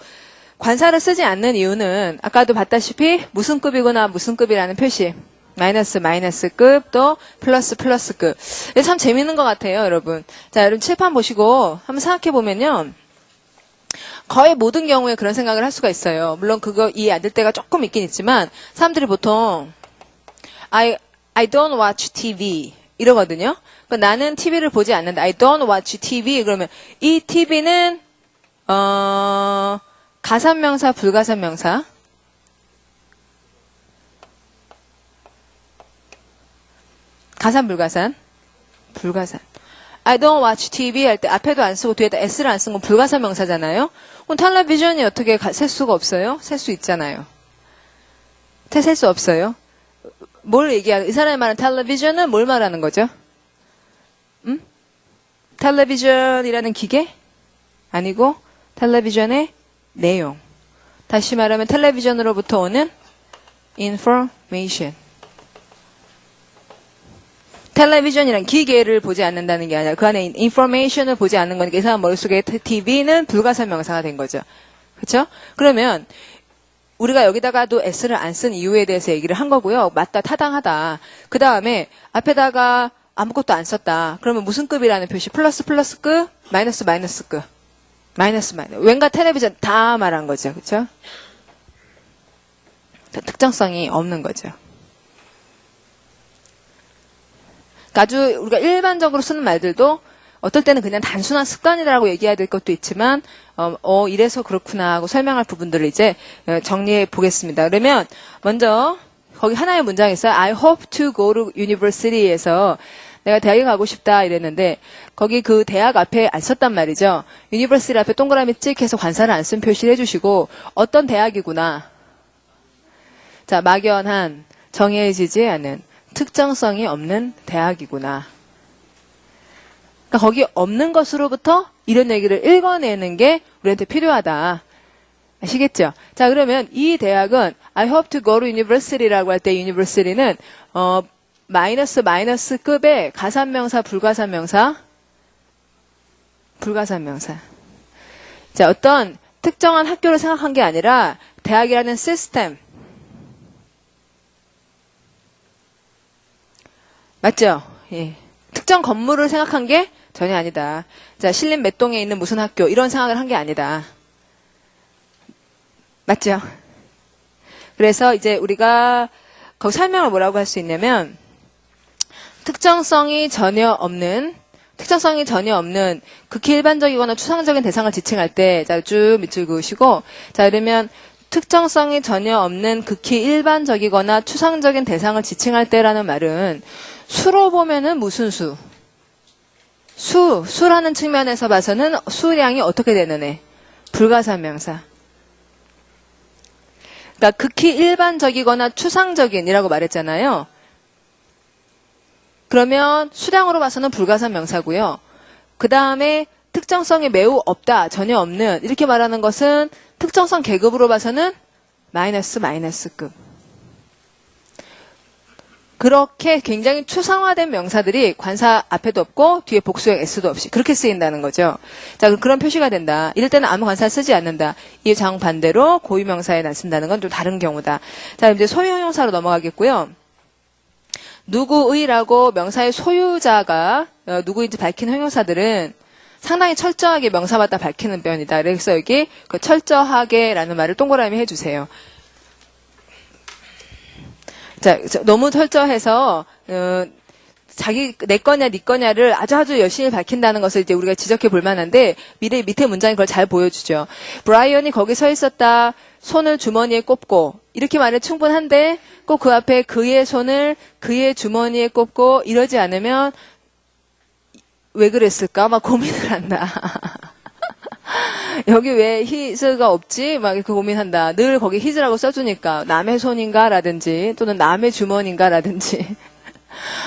관사를 쓰지 않는 이유는 아까도 봤다시피 무슨 급이구나 무슨 급이라는 표시 마이너스 급 또 플러스 급. 이게 참 재밌는 것 같아요, 여러분. 자, 여러분 칠판 보시고 한번 생각해 보면요. 거의 모든 경우에 그런 생각을 할 수가 있어요. 물론 그거 이해 안 될 때가 조금 있긴 있지만 사람들이 보통 I don't watch TV 이러거든요. 그러니까 나는 TV를 보지 않는다. I don't watch TV 그러면 이 TV는 가산명사, 불가산명사. 가산, 불가산. 불가산. I don't watch TV 할 때 앞에도 안 쓰고 뒤에다 S를 안 쓴 건 불가산명사잖아요. 그럼 텔레비전이 어떻게 셀 수가 없어요? 셀 수 있잖아요. 셀 수 없어요. 뭘 얘기하는, 이 사람이 말하는 텔레비전은 뭘 말하는 거죠? 텔레비전이라는 기계? 아니고 텔레비전의 내용. 다시 말하면 텔레비전으로부터 오는 information. 텔레비전이란 기계를 보지 않는다는 게 아니라 그 안에 information을 보지 않는 거니까 이 사람 머릿속에 TV는 불가산명사가 된 거죠. 그렇죠? 그러면 우리가 여기다가도 S를 안 쓴 이유에 대해서 얘기를 한 거고요. 맞다, 타당하다. 그 다음에 앞에다가 아무것도 안 썼다. 그러면 무슨 급이라는 표시? 플러스 급, 마이너스 급. 마이너스. 왠가 텔레비전 다 말한 거죠. 그렇죠? 특정성이 없는 거죠. 그러니까 아주 우리가 일반적으로 쓰는 말들도 어떨 때는 그냥 단순한 습관이라고 얘기해야 될 것도 있지만 이래서 그렇구나 하고 설명할 부분들을 이제 정리해 보겠습니다. 그러면 먼저 거기 하나의 문장이 있어요. I hope to go to university에서 내가 대학에 가고 싶다 이랬는데 거기 그 대학 앞에 안 썼단 말이죠. 유니버시티 앞에 동그라미 찍 해서 관사를 안 쓴 표시를 해주시고 어떤 대학이구나. 자, 막연한 정해지지 않은 특정성이 없는 대학이구나. 그러니까 거기 없는 것으로부터 이런 얘기를 읽어내는 게 우리한테 필요하다. 아시겠죠? 자, 그러면 이 대학은 I hope to go to university라고 할 때 university는 마이너스 급의 가산명사, 불가산명사. 자, 어떤 특정한 학교를 생각한 게 아니라 대학이라는 시스템. 맞죠? 예. 특정 건물을 생각한 게 전혀 아니다. 자, 신림 몇 동에 있는 무슨 학교 이런 생각을 한 게 아니다. 맞죠? 그래서 이제 우리가 거기 설명을 뭐라고 할 수 있냐면 특정성이 전혀 없는 극히 일반적이거나 추상적인 대상을 지칭할 때, 자, 쭉 밑줄 그으시고, 자, 그러면 특정성이 전혀 없는 극히 일반적이거나 추상적인 대상을 지칭할 때라는 말은 수로 보면은 무슨 수? 수라는 측면에서 봐서는 수량이 어떻게 되는 애? 불가산명사. 그러니까 극히 일반적이거나 추상적인이라고 말했잖아요. 그러면 수량으로 봐서는 불가산명사고요. 그 다음에 특정성이 매우 없다, 전혀 없는 이렇게 말하는 것은 특정성 계급으로 봐서는 마이너스급. 그렇게 굉장히 추상화된 명사들이 관사 앞에도 없고 뒤에 복수형 s도 없이 그렇게 쓰인다는 거죠. 자, 그런 표시가 된다. 이럴 때는 아무 관사 쓰지 않는다. 이 정반대로 고유명사에 안 쓴다는 건 좀 다른 경우다. 자, 이제 소유형용사로 넘어가겠고요. 누구의라고 명사의 소유자가 누구인지 밝히는 형용사들은 상당히 철저하게 명사마다 밝히는 편이다. 그래서 여기 그 철저하게라는 말을 동그라미 해주세요. 자, 너무 철저해서 자기 내 거냐 네 거냐를 아주 열심히 밝힌다는 것을 이제 우리가 지적해 볼 만한데 밑에 문장이 그걸 잘 보여주죠. 브라이언이 거기 서 있었다. 손을 주머니에 꼽고 이렇게 말해 충분한데 꼭 그 앞에 그의 손을 그의 주머니에 꼽고 이러지 않으면 왜 그랬을까? 막 고민을 한다. 여기 왜 his가 없지? 막 이렇게 고민한다. 늘 거기 his라고 써주니까 남의 손인가? 라든지 또는 남의 주머니인가? 라든지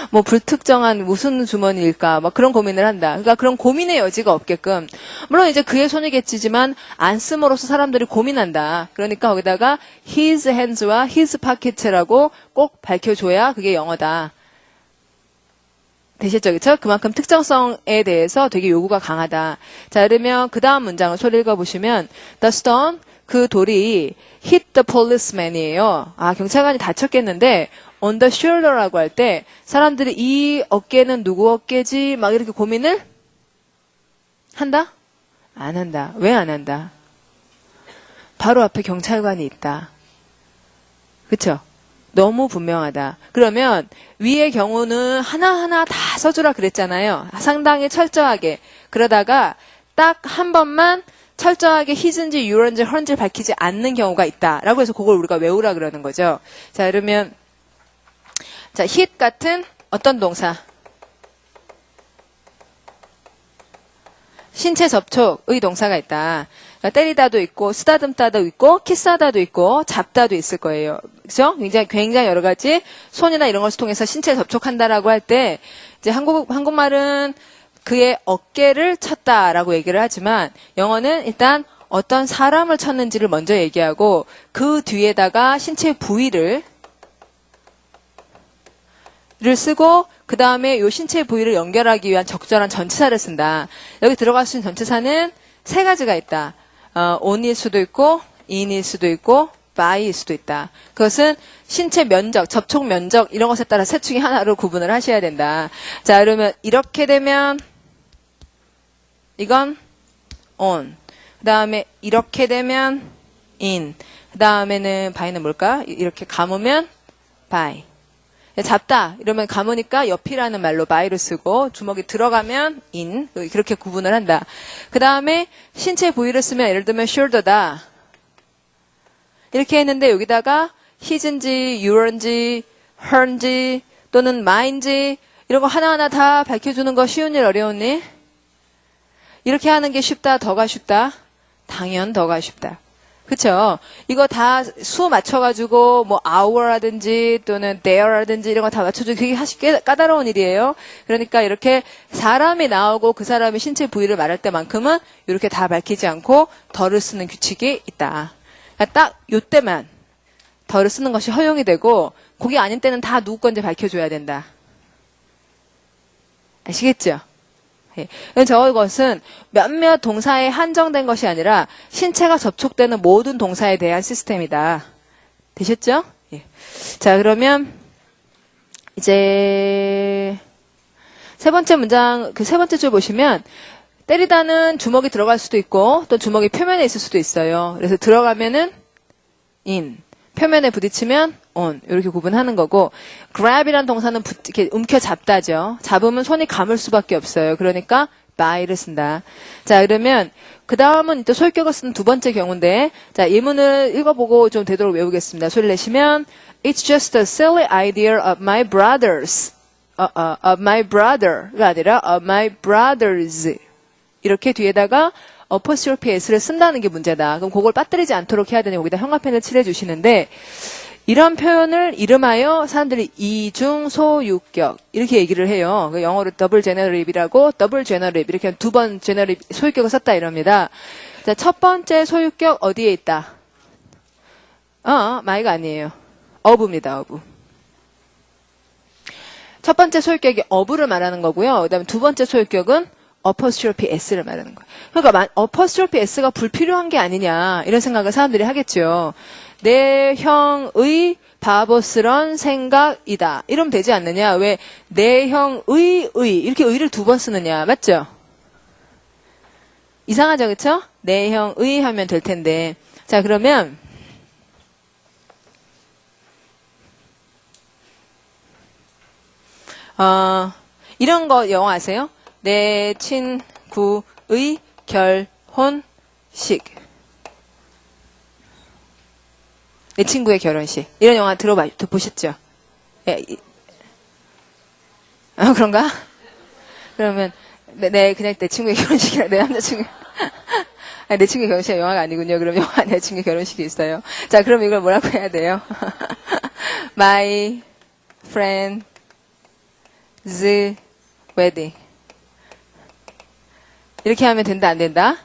뭐 불특정한 무슨 주머니일까? 막 그런 고민을 한다. 그러니까 그런 고민의 여지가 없게끔 물론 이제 그의 손이겠지만 안 씀으로써 사람들이 고민한다. 그러니까 거기다가 his hands와 his pocket라고 꼭 밝혀줘야 그게 영어다. 되셨죠? 그쵸? 그만큼 특정성에 대해서 되게 요구가 강하다. 자, 그러면 그 다음 문장을 소리 읽어보시면 The stone, 그 돌이 hit the policeman이에요. 아, 경찰관이 다쳤겠는데 on the shoulder라고 할 때 사람들이 이 어깨는 누구 어깨지? 막 이렇게 고민을 한다? 안 한다. 왜 안 한다? 바로 앞에 경찰관이 있다. 그쵸? 너무 분명하다. 그러면 위의 경우는 하나하나 다 써주라 그랬잖아요. 상당히 철저하게. 그러다가 딱 한 번만 철저하게 his인지 you'인지 her인지 밝히지 않는 경우가 있다. 라고 해서 그걸 우리가 외우라 그러는 거죠. 자, 그러면 자, hit 같은 어떤 동사? 신체 접촉의 동사가 있다. 그러니까 때리다도 있고, 쓰다듬다도 있고, 키스하다도 있고, 잡다도 있을 거예요. 그죠? 굉장히 여러 가지 손이나 이런 것을 통해서 신체에 접촉한다라고 할 때, 이제 한국말은 그의 어깨를 쳤다라고 얘기를 하지만, 영어는 일단 어떤 사람을 쳤는지를 먼저 얘기하고, 그 뒤에다가 신체 부위를 쓰고 그 다음에 요 신체 부위를 연결하기 위한 적절한 전치사를 쓴다. 여기 들어갈 수 있는 전치사는 세 가지가 있다. on일 수도 있고 in일 수도 있고 by일 수도 있다. 그것은 신체 면적, 접촉 면적 이런 것에 따라 셋 중에 하나로 구분을 하셔야 된다. 자, 그러면 이렇게 되면 이건 on. 그 다음에 이렇게 되면 in. 그 다음에는 by는 뭘까? 이렇게 감으면 by. 잡다 이러면 감으니까 옆이라는 말로 by를 쓰고 주먹이 들어가면 in 그렇게 구분을 한다. 그 다음에 신체 부위를 쓰면 예를 들면 shoulder다 이렇게 했는데 여기다가 his인지 you인지 her인지 또는 my인지 이런 거 하나하나 다 밝혀주는 거 쉬운 일 어려운 일? 이렇게 하는 게 쉽다 더가 쉽다? 당연 더가 쉽다. 그쵸? 이거 다 수 맞춰가지고, 뭐, hour라든지, 또는 there라든지, 이런 거 다 맞춰주기 되게 꽤 까다로운 일이에요. 그러니까 이렇게 사람이 나오고 그 사람의 신체 부위를 말할 때만큼은 이렇게 다 밝히지 않고 덜을 쓰는 규칙이 있다. 그러니까 딱 요때만 덜을 쓰는 것이 허용이 되고, 그게 아닌 때는 다 누구 건지 밝혀줘야 된다. 아시겠죠? 저것은 몇몇 동사에 한정된 것이 아니라 신체가 접촉되는 모든 동사에 대한 시스템이다. 되셨죠? 예. 자, 그러면 이제 세 번째 문장, 그 세 번째 줄 보시면, 때리다는 주먹이 들어갈 수도 있고, 또 주먹이 표면에 있을 수도 있어요. 그래서 들어가면은 in, 표면에 부딪히면 on, 이렇게 구분하는 거고, grab이란 동사는 이렇게 움켜잡다죠. 잡으면 손이 감을 수밖에 없어요. 그러니까 by를 쓴다. 자, 그러면 그 다음은 또 소유격을 쓰는 두 번째 경우인데, 자, 예문을 읽어보고 좀 되도록 외우겠습니다. 소리 내시면, It's just a silly idea of my brothers. Of my brother가 아니라 of my brothers. 이렇게 뒤에다가 apostrophe s를 쓴다는 게 문제다. 그럼 그걸 빠뜨리지 않도록 해야 되니 여기다 형광펜을 칠해주시는데, 이런 표현을 이름하여 사람들이 이중소유격 이렇게 얘기를 해요. 영어로 더블 제너레이브라고 더블 제너레이브 이렇게 두 번 제너레이브 소유격을 썼다 이럽니다. 자, 첫 번째 소유격 어디에 있다? my가 아니에요. of입니다. of. 첫 번째 소유격이 of를 말하는 거고요. 그다음에 두 번째 소유격은 apostrophe s를 말하는 거예요. 그러니까 apostrophe s가 불필요한 게 아니냐 이런 생각을 사람들이 하겠죠. 내 형의 바보스런 생각이다. 이러면 되지 않느냐? 왜 내 형의 이렇게 의를 두 번 쓰느냐? 맞죠? 이상하죠, 그렇죠? 내 형의 하면 될 텐데. 자, 그러면 이런 거 영어 아세요? 내 친구의 결혼식. 내 친구의 결혼식. 이런 영화 보셨죠? 예, 그런가? 그러면, 그냥 내 친구의 결혼식이라, 내 남자친구. 아니, 내 친구의 결혼식이 영화가 아니군요. 그럼 영화 내 친구의 결혼식이 있어요. 자, 그럼 이걸 뭐라고 해야 돼요? My friend's wedding. 이렇게 하면 된다, 안 된다?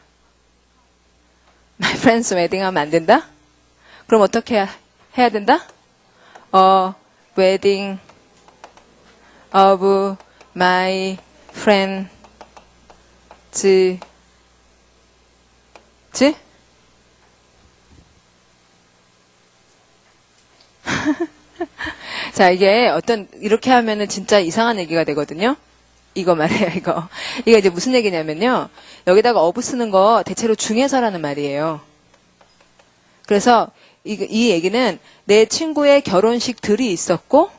My friend's wedding 하면 안 된다? 그럼 어떻게 해야 된다? wedding of my friends. 자, 이게 이렇게 하면은 진짜 이상한 얘기가 되거든요. 이거 말이에요, 이거. 이게 이제 무슨 얘기냐면요. 여기다가 of 쓰는 거 대체로 중에서라는 말이에요. 그래서 이 얘기는 내 친구의 결혼식들이 있었고,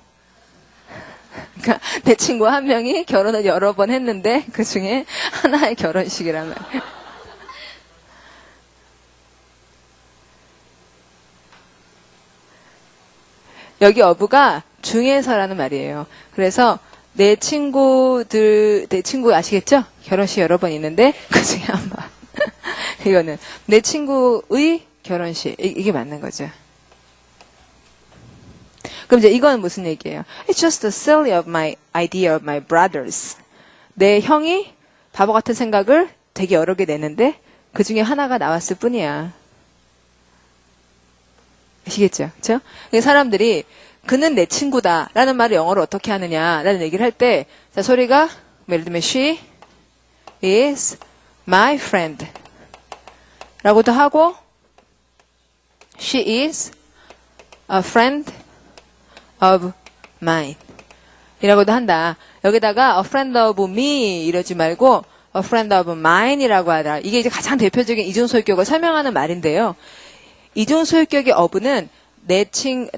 그러니까 내 친구 한 명이 결혼을 여러 번 했는데 그 중에 하나의 결혼식이란 말이에요. 여기 of가 중에서라는 말이에요. 그래서 내 친구 아시겠죠? 결혼식 여러 번 있는데 그 중에 한 번. 이거는 내 친구의 결혼식. 이게 맞는 거죠. 그럼 이제 이건 무슨 얘기예요? It's just a silly of my idea of my brothers. 내 형이 바보 같은 생각을 되게 여러 개 내는데 그 중에 하나가 나왔을 뿐이야. 아시겠죠? 그렇죠? 사람들이 그는 내 친구다 라는 말을 영어로 어떻게 하느냐 라는 얘기를 할 때 자, 소리가 예를 들면 she is my friend 라고도 하고 she is a friend of mine 이라고도 한다. 여기다가 a friend of me 이러지 말고 a friend of mine 이라고 하더라. 이게 이제 가장 대표적인 이중소유격을 설명하는 말인데요. 이중소유격의 of는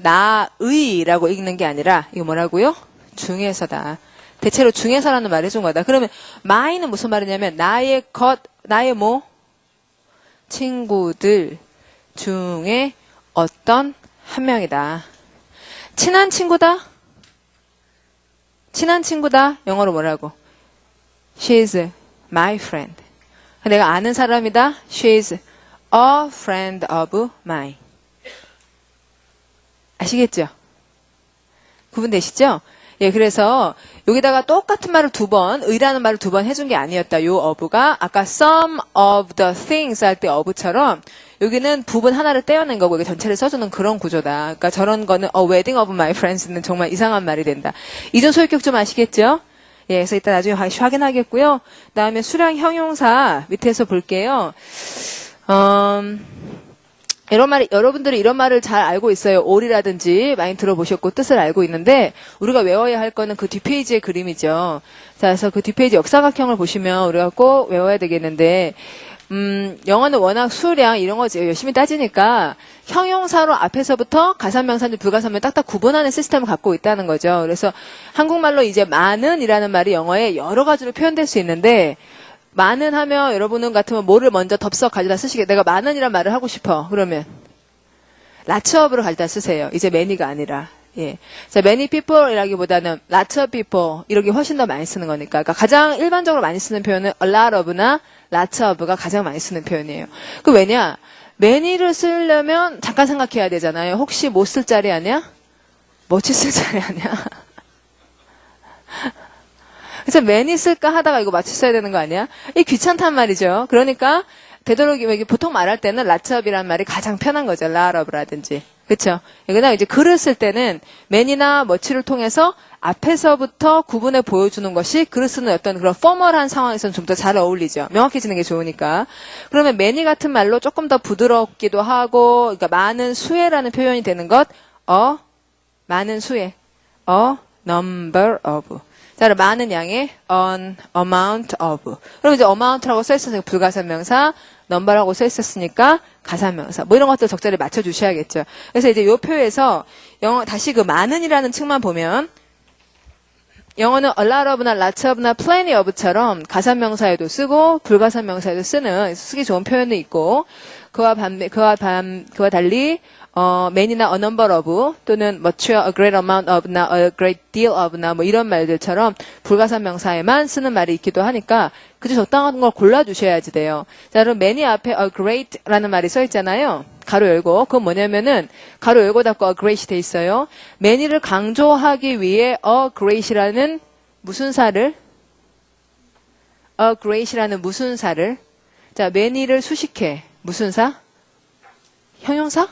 나의라고 읽는 게 아니라 이거 뭐라고요? 중에서다. 대체로 중에서라는 말을 해준 거다. 그러면 mine은 무슨 말이냐면 나의 뭐? 친구들 중에 어떤 한 명이다. 친한 친구다? 친한 친구다? 영어로 뭐라고? She's my friend. 내가 아는 사람이다? She's a friend of mine. 아시겠죠? 구분되시죠? 예, 그래서 여기다가 똑같은 말을 의라는 말을 두 번 해준 게 아니었다. 요 of가 아까 some of the things 할 때 of처럼 여기는 부분 하나를 떼어낸 거고 이게 전체를 써주는 그런 구조다. 그러니까 저런 거는 wedding of my friends는 정말 이상한 말이 된다. 이전 소유격 좀 아시겠죠? 예, 그래서 이따 나중에 확인하겠고요. 그다음에 수량 형용사 밑에서 볼게요. 여러분들이 이런 말을 잘 알고 있어요. all이라든지 많이 들어보셨고 뜻을 알고 있는데 우리가 외워야 할 거는 그 뒷페이지의 그림이죠. 자, 그래서 그 뒷페이지 역사각형을 보시면 우리가 꼭 외워야 되겠는데 영어는 워낙 수량 이런 거 열심히 따지니까 형용사로 앞에서부터 가산명사인지 불가산명 딱딱 구분하는 시스템을 갖고 있다는 거죠. 그래서 한국말로 이제 많은이라는 말이 영어에 여러 가지로 표현될 수 있는데 많은 하면 여러분은 같으면 뭐를 먼저 덥석 가져다 쓰시게 내가 많은이란 말을 하고 싶어. 그러면 lots of로 가져다 쓰세요. 이제 many가 아니라. 예. 자, many people이라기보다는 lots of people 이렇게 훨씬 더 많이 쓰는 거니까. 그러니까 가장 일반적으로 많이 쓰는 표현은 a lot of나 lots of가 가장 많이 쓰는 표현이에요. 그 왜냐? many를 쓰려면 잠깐 생각해야 되잖아요. 혹시 못 쓸 자리 아니야? 뭐지 쓸 자리 아니야? 그래서 many 쓸까 하다가 이거 맞췄어야 되는 거 아니야? 이게 귀찮단 말이죠. 그러니까 되도록이면 보통 말할 때는 lots of이라는 말이 가장 편한 거죠. lot of라든지. 그렇죠? 그다음 이제 글을 쓸 때는 many나 much를 통해서 앞에서부터 구분해 보여주는 것이 글을 쓰는 어떤 그런 포멀한 상황에서는 좀 더 잘 어울리죠. 명확해지는 게 좋으니까. 그러면 many 같은 말로 조금 더 부드럽기도 하고, 그러니까 많은 수혜라는 표현이 되는 것, 많은 수혜, number of. 자, 그럼 많은 양의 an amount of. 그럼 이제 amount라고 써있어서 불가산명사, number라고 써있었으니까 가산명사. 뭐 이런 것들 적절히 맞춰주셔야겠죠. 그래서 이제 요 표에서 다시 그 많은이라는 측만 보면 영어는 a lot of나 lots of나 plenty of처럼 가산명사에도 쓰고 불가산명사에도 쓰기 좋은 표현도 있고 그와 달리 many나 a number of 또는 much, a great amount of나 a great deal of나 뭐 이런 말들처럼 불가산명사에만 쓰는 말이 있기도 하니까 그저 적당한 걸 골라주셔야지 돼요. 자, 그럼 many 앞에 a great라는 말이 써 있잖아요. 가로 열고. 그건 뭐냐면은 가로 열고 닫고 a great이 돼 있어요. many를 강조하기 위해 a great이라는 무슨 사를 자, many를 수식해. 무슨 사? 형용사?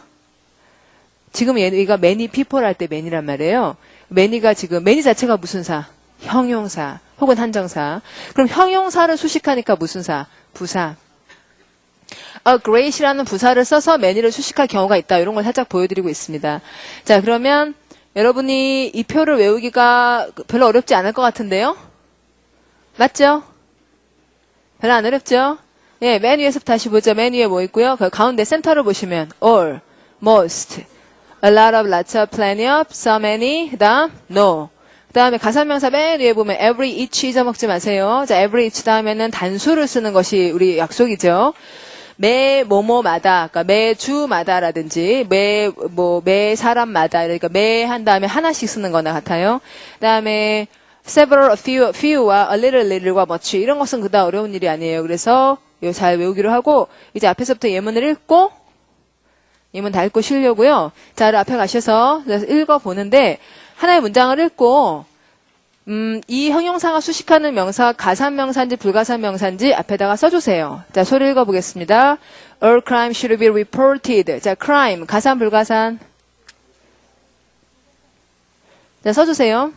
지금 얘가 many people 할 때 many란 말이에요. many가 지금 many 자체가 무슨 사? 형용사 혹은 한정사. 그럼 형용사를 수식하니까 무슨 사? 부사. a great이라는 부사를 써서 many를 수식할 경우가 있다. 이런 걸 살짝 보여드리고 있습니다. 자, 그러면 여러분이 이 표를 외우기가 별로 어렵지 않을 것 같은데요? 맞죠? 별로 안 어렵죠? 예, 맨 위에서 다시 보죠. 맨 위에 뭐 있고요? 그 가운데 센터를 보시면 all, most, a lot of, lots of, plenty of, so many, 그 다음 no. 그 다음에 가산명사 맨 위에 보면 every, each 잊어먹지 마세요. 자, every, each 다음에는 단수를 쓰는 것이 우리 약속이죠. 매 뭐뭐마다, 그러니까 매 주마다라든지 매 사람마다, 그러니까 매 한 다음에 하나씩 쓰는 거나 같아요. 그 다음에 several, few와 a little과 much 이런 것은 그다음 어려운 일이 아니에요. 그래서 이거 잘 외우기로 하고 이제 앞에서부터 예문을 읽고 예문 다 읽고 쉬려고요. 자, 앞에 가셔서 읽어보는데 하나의 문장을 읽고 이 형용사가 수식하는 명사 가산명사인지 불가산명사인지 앞에다가 써주세요. 자, 소리 읽어보겠습니다. All crime should be reported. 자, crime 가산 불가산. 자, 써주세요.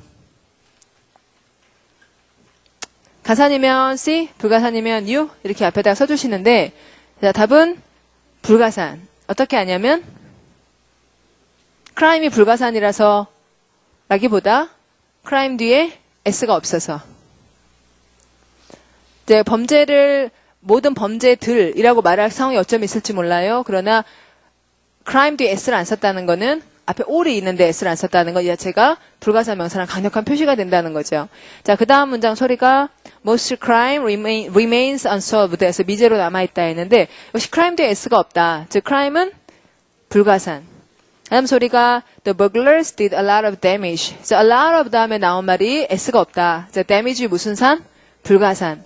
가산이면 C, 불가산이면 U 이렇게 앞에다가 써주시는데 자, 답은 불가산. 어떻게 하냐면 crime이 불가산이라서 라기보다 crime 뒤에 S가 없어서 이제 모든 범죄들이라고 말할 상황이 어쩜 있을지 몰라요. 그러나 crime 뒤에 S를 안 썼다는 거는 앞에 all이 있는데 S를 안 썼다는 것 이 자체가 불가산 명사랑 강력한 표시가 된다는 거죠. 자, 그 다음 문장 소리가 most crime remains unsolved 해서 미제로 남아있다 했는데 역시 crime 뒤에 S가 없다. 즉 crime은 불가산. 다음 소리가 the burglars did a lot of damage. 자, a lot of 다음에 나온 말이 S가 없다. 자, damage 무슨 산? 불가산.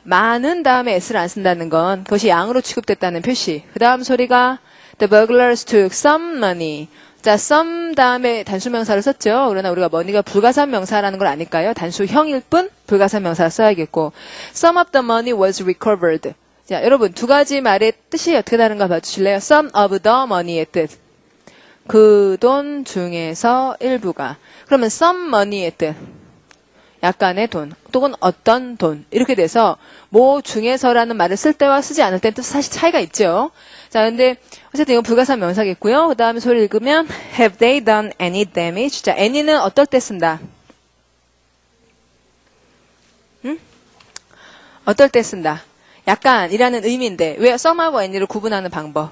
많은 다음에 S를 안 쓴다는 건 그것이 양으로 취급됐다는 표시. 그 다음 소리가 the burglars took some money. 자, some 다음에 단수명사를 썼죠. 그러나 우리가 money가 불가산 명사라는 걸 아니까요. 단수형일 뿐 불가산 명사를 써야겠고 some of the money was recovered. 자, 여러분 두 가지 말의 뜻이 어떻게 다른가 봐주실래요? Some of the money의 뜻. 그 돈 중에서 일부가. 그러면 some money의 뜻. 약간의 돈, 또는 어떤 돈 이렇게 돼서 뭐 중에서라는 말을 쓸 때와 쓰지 않을 때는 또 사실 차이가 있죠. 자, 근데 어쨌든 이건 불가산 명사겠고요. 그 다음에 소리 읽으면 Have they done any damage? 자, any는 어떨 때 쓴다? 어떨 때 쓴다? 약간이라는 의미인데 왜 some하고 any를 구분하는 방법?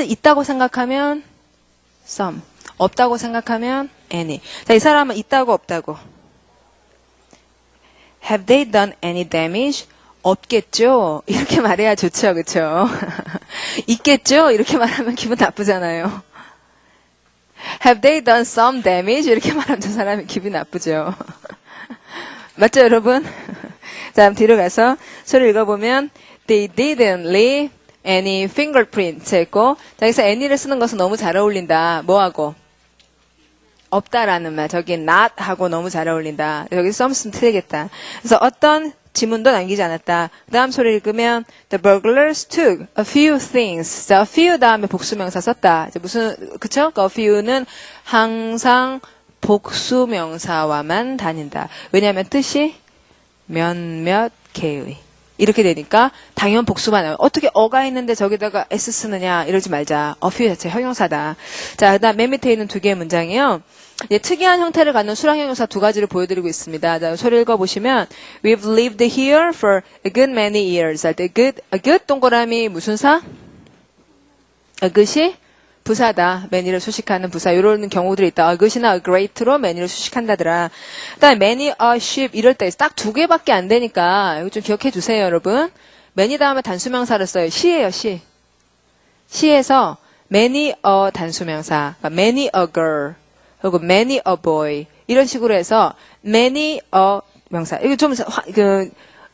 있다고 생각하면 some, 없다고 생각하면 any. 자, 이 사람은 있다고 없다고. Have they done any damage? 없겠죠? 이렇게 말해야 좋죠, 그쵸? 있겠죠? 이렇게 말하면 기분 나쁘잖아요. Have they done some damage? 이렇게 말하면 저 사람이 기분 나쁘죠. 맞죠, 여러분? 자, 뒤로 가서 소리 읽어보면 They didn't leave any fingerprints 했고, 자, 여기서 any를 쓰는 것은 너무 잘 어울린다. 뭐하고? 없다라는 말. 저기 not 하고 너무 잘 어울린다. 여기 some 쓰면 틀리겠다. 그래서 어떤 지문도 남기지 않았다. 그 다음 소리 읽으면 The burglars took a few things. 자, a few 다음에 복수명사 썼다. 이제 무슨, 그쵸? a few는 항상 복수명사와만 다닌다. 왜냐하면 뜻이 몇몇 개의. 이렇게 되니까 당연 복수만 나와요. 어떻게 어가 있는데 저기다가 s 쓰느냐 이러지 말자. a few 자체 형용사다. 자, 그다음 맨 밑에 있는 두 개의 문장이요. 특이한 형태를 갖는 수량형용사 두 가지를 보여드리고 있습니다. 자, 소리 읽어보시면 We've lived here for a good many years. 할 때 a good 동그라미 무슨 사? a good이 부사다. many를 수식하는 부사. 이런 경우들이 있다. a good이나 a great로 many를 수식한다더라. 그다음에 many a ship 이럴 때 딱 두 개밖에 안 되니까 이거 좀 기억해 주세요, 여러분. many 다음에 단수명사를 써요. 시예요, 시. 시에서 many a 단수명사. 그러니까 many a girl. 그리고 many a boy 이런 식으로 해서 many a 명사. 이거 좀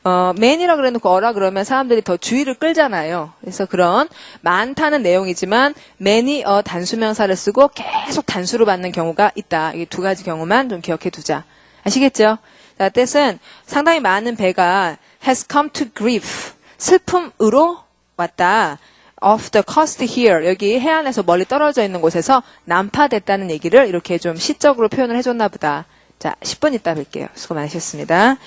many라 그래놓고 어라 그러면 사람들이 더 주의를 끌잖아요. 그래서 그런 많다는 내용이지만 many a 단수명사를 쓰고 계속 단수로 받는 경우가 있다. 이 두 가지 경우만 좀 기억해 두자. 아시겠죠? 자, 뜻은 상당히 많은 배가 has come to grief 슬픔으로 왔다. of the coast here 여기 해안에서 멀리 떨어져 있는 곳에서 난파됐다는 얘기를 이렇게 좀 시적으로 표현을 해줬나 보다. 자, 10분 있다 뵐게요. 수고 많으셨습니다.